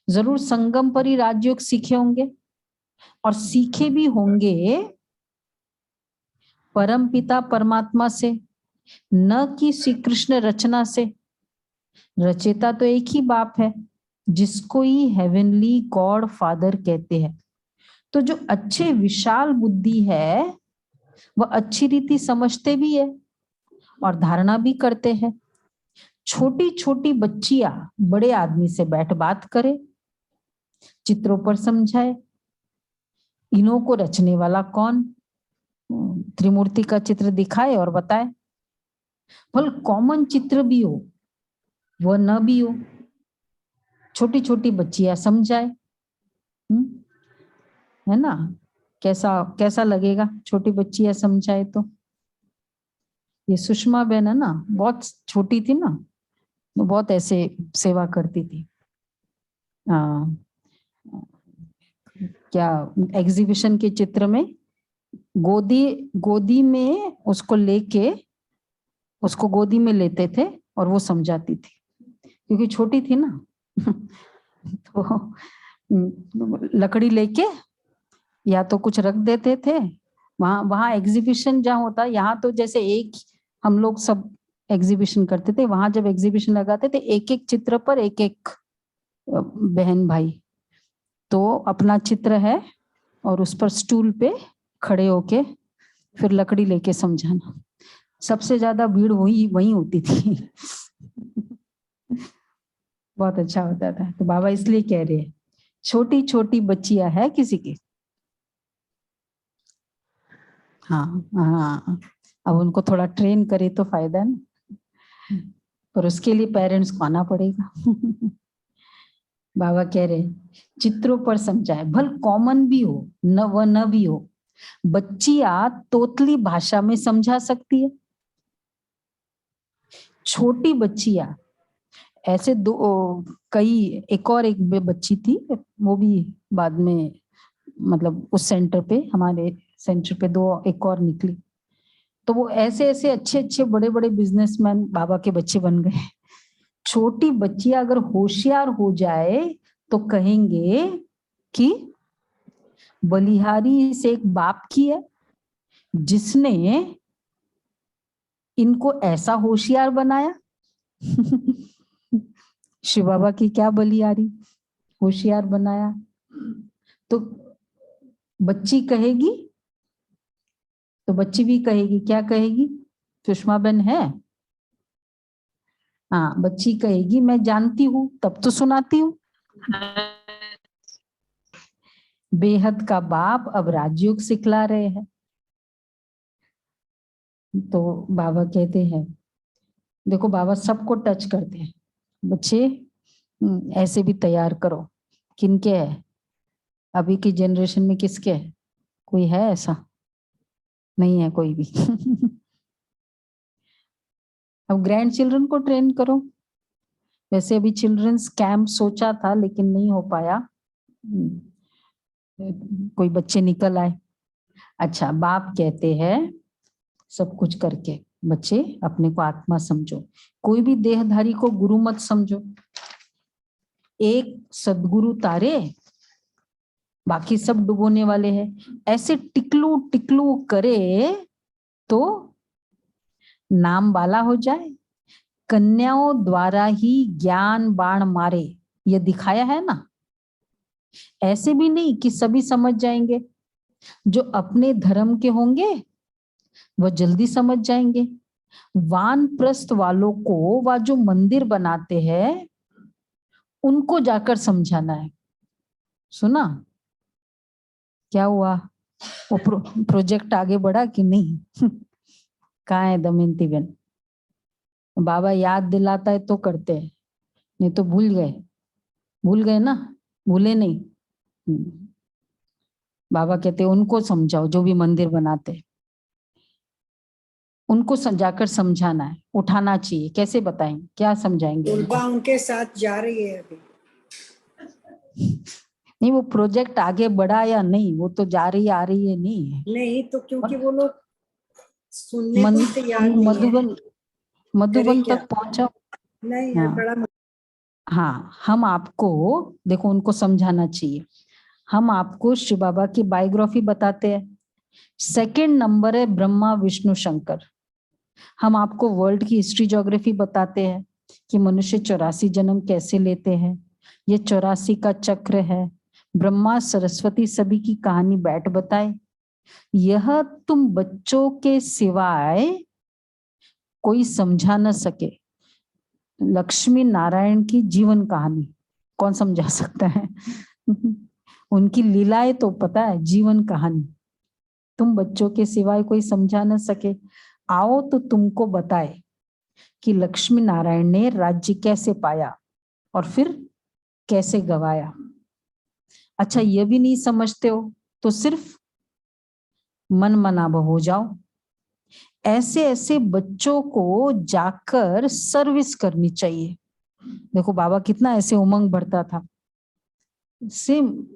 जरूर संगम पर ही राजयोग सीखे होंगे, और सीखे भी होंगे परम पिता परमात्मा से, न कि श्री कृष्ण रचना से। रचयिता तो एक ही बाप है, जिसको ही हेवनली गॉड फादर कहते हैं। तो जो अच्छे विशाल बुद्धि है वह अच्छी रीति समझते भी है और धारणा भी करते हैं। छोटी छोटी बच्चियां बड़े आदमी से बैठ बात करे, चित्रों पर समझाए। इन्हों को रचने वाला कौन? त्रिमूर्ति का चित्र दिखाए और बताए। भल कॉमन चित्र भी हो वह न भी हो, छोटी छोटी बच्चियां समझाए। है ना, कैसा कैसा लगेगा छोटी बच्चियां समझाए तो। ये सुषमा बहन है ना, बहुत छोटी थी ना, तो बहुत ऐसे सेवा करती थी। क्या एग्जीबिशन के चित्र में गोदी में उसको लेके, उसको गोदी में लेते थे और वो समझाती थी, क्योंकि छोटी थी ना। तो लकड़ी लेके या तो कुछ रख देते थे वहां एग्जीबिशन जहाँ होता, यहाँ तो जैसे एक हम लोग सब एग्जीबिशन करते थे, वहां जब एग्जीबिशन लगाते थे एक एक चित्र पर एक एक बहन भाई, तो अपना चित्र है और उस पर स्टूल पे खड़े होके फिर लकड़ी लेके समझाना। सबसे ज्यादा भीड़ वही होती थी। बहुत अच्छा होता था। तो बाबा इसलिए कह रहे हैं छोटी छोटी बच्चियां है किसी की। हाँ हाँ, अब उनको थोड़ा ट्रेन करे तो फायदा है ना, पर उसके लिए पेरेंट्स को आना पड़ेगा। बाबा कह रहे चित्रों पर समझाए, भल कॉमन भी हो न भी हो। बच्चियां तोतली भाषा में समझा सकती है। छोटी बच्चियां ऐसे एक बच्ची थी, वो भी बाद में मतलब उस सेंटर पे हमारे सेंटर पे 2 एक और निकली। तो वो ऐसे ऐसे अच्छे अच्छे बड़े बड़े बिजनेसमैन बाबा के बच्चे बन गए। छोटी बच्ची अगर होशियार हो जाए तो कहेंगे कि बलिहारी से एक बाप की है जिसने इनको ऐसा होशियार बनाया। शिव बाबा की क्या बलिहारी, होशियार बनाया। तो बच्ची कहेगी, तो बच्ची भी कहेगी, क्या कहेगी? सुषमा बहन है, हाँ, बच्ची कहेगी मैं जानती हूँ तब तो सुनाती हूँ। बेहद का बाप अब राजयोग सिखला रहे हैं। तो बाबा कहते हैं, देखो बाबा सबको टच करते हैं, बच्चे ऐसे भी तैयार करो। किनके है अभी की जनरेशन में, किसके है? कोई है ऐसा? नहीं है कोई भी। अब ग्रैंड चिल्ड्रन को ट्रेन करो। वैसे अभी चिल्ड्रंस कैंप सोचा था लेकिन नहीं हो पाया, कोई बच्चे निकल आए। अच्छा, बाप कहते हैं सब कुछ करके बच्चे अपने को आत्मा समझो, कोई भी देहधारी को गुरु मत समझो। एक सदगुरु तारे, बाकी सब डुबोने वाले हैं। ऐसे टिकलू टिकलू करे तो नाम वाला हो जाए। कन्याओं द्वारा ही ज्ञान बाण मारे, ये दिखाया है ना। ऐसे भी नहीं कि सभी समझ जाएंगे, जो अपने धर्म के होंगे वो जल्दी समझ जाएंगे। वानप्रस्थ वालों को वह जो मंदिर बनाते हैं उनको जाकर समझाना है। सुना क्या हुआ? वो प्रोजेक्ट आगे बढ़ा कि नहीं? कहाँ है दमयंती बहन? बाबा याद दिलाता है तो करते हैं, नहीं तो भूल गए ना, भूले नहीं। बाबा कहते उनको समझाओ, जो भी मंदिर बनाते उनको जाकर समझाना है, उठाना चाहिए। कैसे बताएंगे, क्या समझाएंगे उनको? दुर्गा उनके साथ जा रही है अभी। नहीं, वो प्रोजेक्ट आगे बढ़ा या नहीं, वो तो जा रही आ रही है, नहीं है। नहीं तो क्योंकि वो लोग सुनने को ही तैयार नहीं है। मधुबन क्या? तक पहुंचा। नहीं यार, हाँ बड़ा हाँ, हम आपको देखो उनको समझाना चाहिए। हम आपको शिव बाबा की बायोग्राफी बताते हैं। 2nd नंबर है ब्रह्मा विष्णु शंकर। हम आपको वर्ल्ड की हिस्ट्री ज्योग्राफी बताते हैं कि मनुष्य 84 जन्म कैसे लेते हैं। ये 84 का चक्र है। ब्रह्मा सरस्वती सभी की कहानी बैठ बताए। यह तुम बच्चों के सिवाय कोई समझा न सके। लक्ष्मी नारायण की जीवन कहानी कौन समझा सकता है? उनकी लीलाएं तो पता है, जीवन कहानी तुम बच्चों के सिवाय कोई समझा न सके। आओ तो तुमको बताए कि लक्ष्मी नारायण ने राज्य कैसे पाया और फिर कैसे गवाया। अच्छा, ये भी नहीं समझते हो तो सिर्फ मन मनाभ हो जाओ। ऐसे ऐसे बच्चों को जाकर सर्विस करनी चाहिए। देखो बाबा कितना ऐसे उमंग भरता था, सेम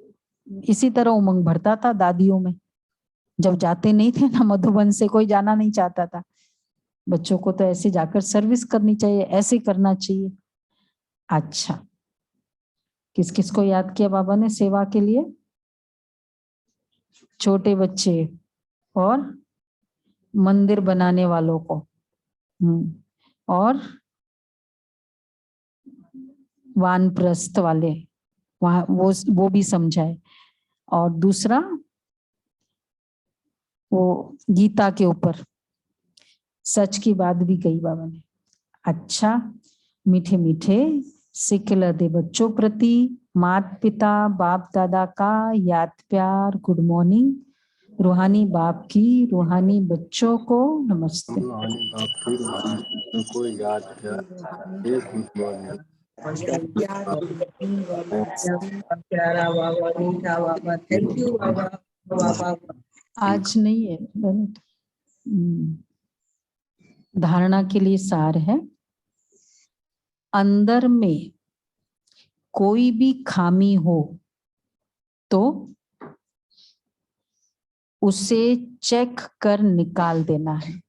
इसी तरह उमंग भरता था दादियों में। जब जाते नहीं थे ना मधुबन से, कोई जाना नहीं चाहता था। बच्चों को तो ऐसे जाकर सर्विस करनी चाहिए, ऐसे करना चाहिए। अच्छा, किस किस को याद किया बाबा ने सेवा के लिए? छोटे बच्चे और मंदिर बनाने वालों को, और वानप्रस्थ वाले, वहां वो भी समझाए। और दूसरा वो गीता के ऊपर सच की बात भी कही बाबा ने। अच्छा, मीठे मीठे सिखला दे बच्चों प्रति माता पिता बाप दादा का याद प्यार, गुड मॉर्निंग। रूहानी बाप की रूहानी बच्चों को नमस्ते। रूहानी बाप की रूहानी बच्चों को याद प्यार, गुड मॉर्निंग। प्यारा बाबा, मीठा बाबा, थैंक यू बाबा। आज नहीं है, धारणा के लिए सार है। अंदर में कोई भी खामी हो तो उसे चेक कर निकाल देना है।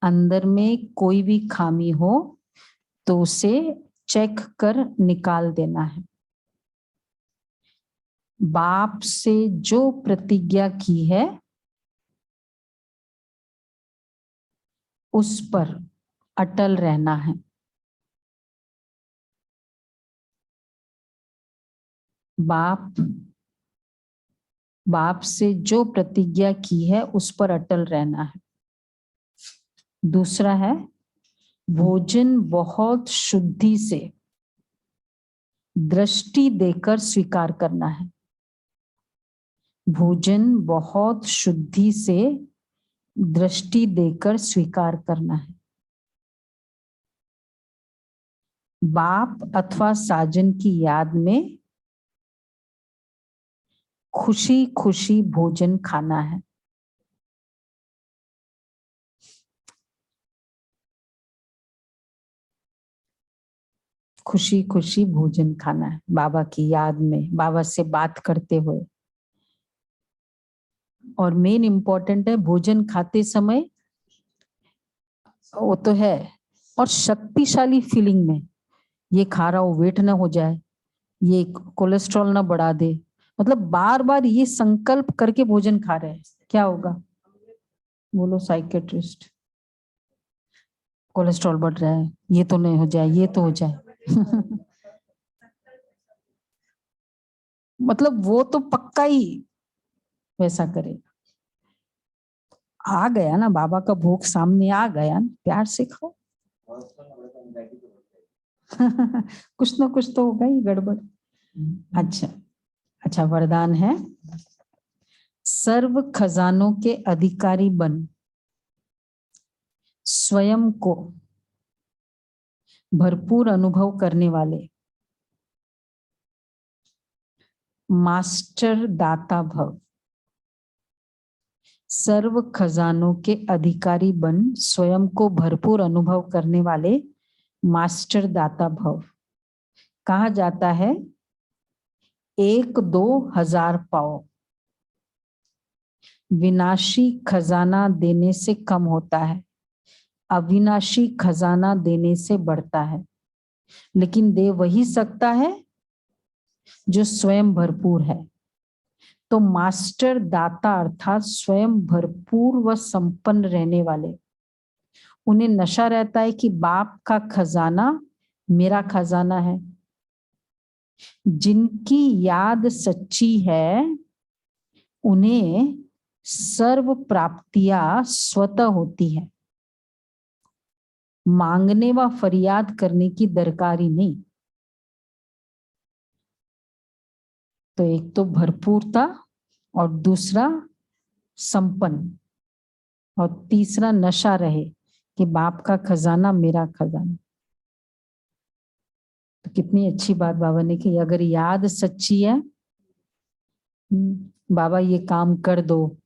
अंदर में कोई भी खामी हो तो उसे चेक कर निकाल देना है। बाप से जो प्रतिज्ञा की है उस पर अटल रहना है। बाप से जो प्रतिज्ञा की है उस पर अटल रहना है। दूसरा है भोजन बहुत शुद्धि से दृष्टि देकर स्वीकार करना है। भोजन बहुत शुद्धि से दृष्टि देकर स्वीकार करना है। बाप अथवा साजन की याद में खुशी खुशी भोजन खाना है। खुशी खुशी भोजन खाना है बाबा की याद में, बाबा से बात करते हुए। और मेन इंपॉर्टेंट है भोजन खाते समय, वो तो है, और शक्तिशाली फीलिंग में, ये खा रहा हूं वेट ना हो जाए, ये कोलेस्ट्रॉल ना बढ़ा दे, मतलब बार बार ये संकल्प करके भोजन खा रहे हैं, क्या होगा? बोलो साइकेट्रिस्ट। कोलेस्ट्रॉल बढ़ रहा है, ये तो नहीं हो जाए, ये तो हो जाए। मतलब वो तो पक्का ही वैसा करेगा। आ गया ना बाबा का भोग सामने आ गया ना, प्यार से खाओ। कुछ ना कुछ तो होगा ही गड़बड़। अच्छा, वरदान है सर्व खजानों के अधिकारी बन स्वयं को भरपूर अनुभव करने वाले मास्टर दाता भव। सर्व खजानों के अधिकारी बन स्वयं को भरपूर अनुभव करने वाले मास्टर दाता भव। कहा जाता है 1-2 हजार पाओ विनाशी खजाना देने से कम होता है, अविनाशी खजाना देने से बढ़ता है। लेकिन दे वही सकता है जो स्वयं भरपूर है। तो मास्टर दाता अर्थात स्वयं भरपूर व संपन्न रहने वाले, उन्हें नशा रहता है कि बाप का खजाना मेरा खजाना है। जिनकी याद सच्ची है उन्हें सर्व प्राप्तियां स्वतः होती है, मांगने व फरियाद करने की दरकार ही नहीं। तो एक तो भरपूरता और दूसरा संपन्न और तीसरा नशा रहे कि बाप का खजाना मेरा खजाना। तो कितनी अच्छी बात बाबा ने की, अगर याद सच्ची है बाबा ये काम कर दो,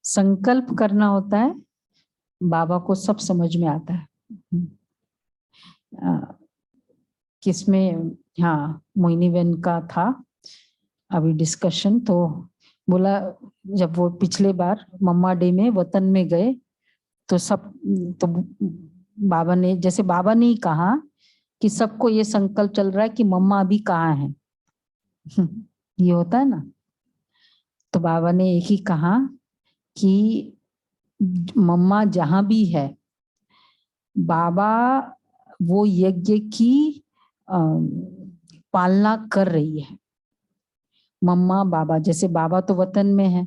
संकल्प करना होता है, बाबा को सब समझ में आता है। किसमें, हाँ मोहिनी बहन का था अभी डिस्कशन, तो बोला जब वो पिछले बार मम्मा डे में वतन में गए तो बाबा ने, जैसे बाबा ने ही कहा कि सबको ये संकल्प चल रहा है कि मम्मा अभी कहाँ है। ये होता है ना, तो बाबा ने एक ही कहा कि मम्मा जहां भी है बाबा वो यज्ञ की पालना कर रही है। मम्मा बाबा, जैसे बाबा तो वतन में है,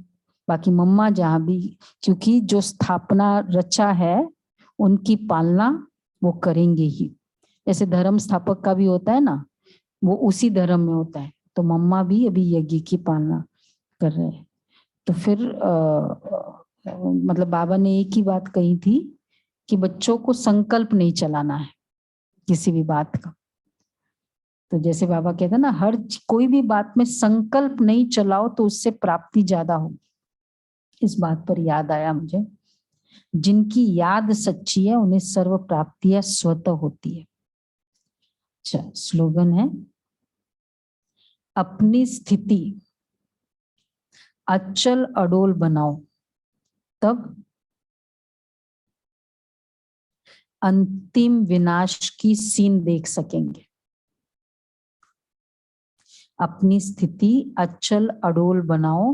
बाकी मम्मा जहां भी, क्योंकि जो स्थापना रचा है उनकी पालना वो करेंगे ही। जैसे धर्म स्थापक का भी होता है ना, वो उसी धर्म में होता है, तो मम्मा भी अभी यज्ञ की पालना कर रहे हैं। तो फिर मतलब बाबा ने एक ही बात कही थी कि बच्चों को संकल्प नहीं चलाना है किसी भी बात का। तो जैसे बाबा कहते हैं ना, हर कोई भी बात में संकल्प नहीं चलाओ तो उससे प्राप्ति ज्यादा होगी। इस बात पर याद आया मुझे, जिनकी याद सच्ची है उन्हें सर्व प्राप्तियां स्वतः होती है। अच्छा, स्लोगन है अपनी स्थिति अचल अडोल बनाओ, तब अंतिम विनाश की सीन देख सकेंगे। अपनी स्थिति अचल अडोल बनाओ,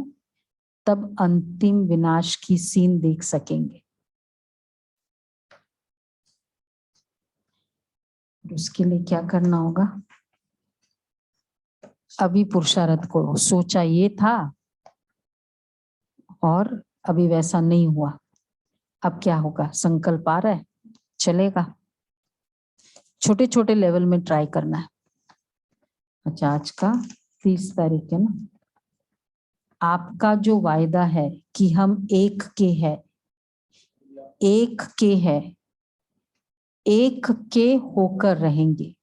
तब अंतिम विनाश की सीन देख सकेंगे। उसके लिए क्या करना होगा? अभी पुरुषार्थ करो। सोचा ये था और अभी वैसा नहीं हुआ, अब क्या होगा? संकल्प आ रहा है, चलेगा। छोटे छोटे लेवल में ट्राई करना है। अच्छा, आज का 30 तारीख है ना। आपका जो वायदा है कि हम एक के हैं, एक के हैं, एक के होकर रहेंगे,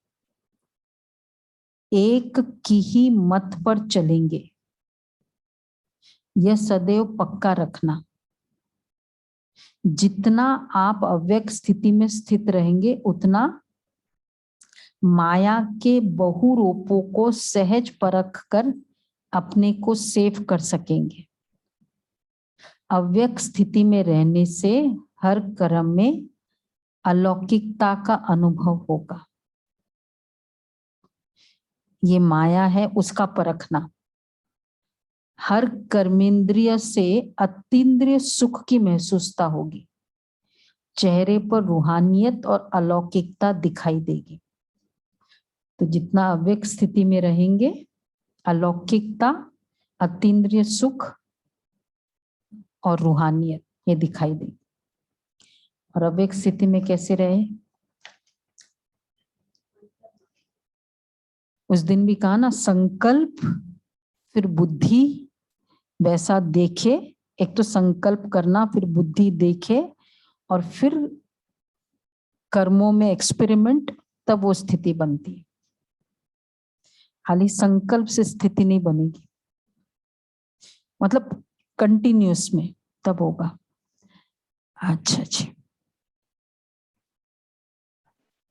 एक की ही मत पर चलेंगे, यह सदैव पक्का रखना। जितना आप अव्यक्त स्थिति में स्थित रहेंगे, उतना माया के बहुरूपों को सहज परख कर अपने को सेव कर सकेंगे। अव्यक्त स्थिति में रहने से हर कर्म में अलौकिकता का अनुभव होगा। ये माया है, उसका परखना। हर कर्मेंद्रिय से अतीन्द्रिय सुख की महसूसता होगी। चेहरे पर रूहानियत और अलौकिकता दिखाई देगी। तो जितना अव्यक्त स्थिति में रहेंगे, अलौकिकता, अतीन्द्रिय सुख और रूहानियत ये दिखाई देगी। और अव्यक्त स्थिति में कैसे रहे? उस दिन भी कहा ना, संकल्प फिर बुद्धि वैसा देखे। एक तो संकल्प करना, फिर बुद्धि देखे, और फिर कर्मों में एक्सपेरिमेंट, तब वो स्थिति बनती है। खाली संकल्प से स्थिति नहीं बनेगी, मतलब कंटिन्यूस में तब होगा। अच्छा जी।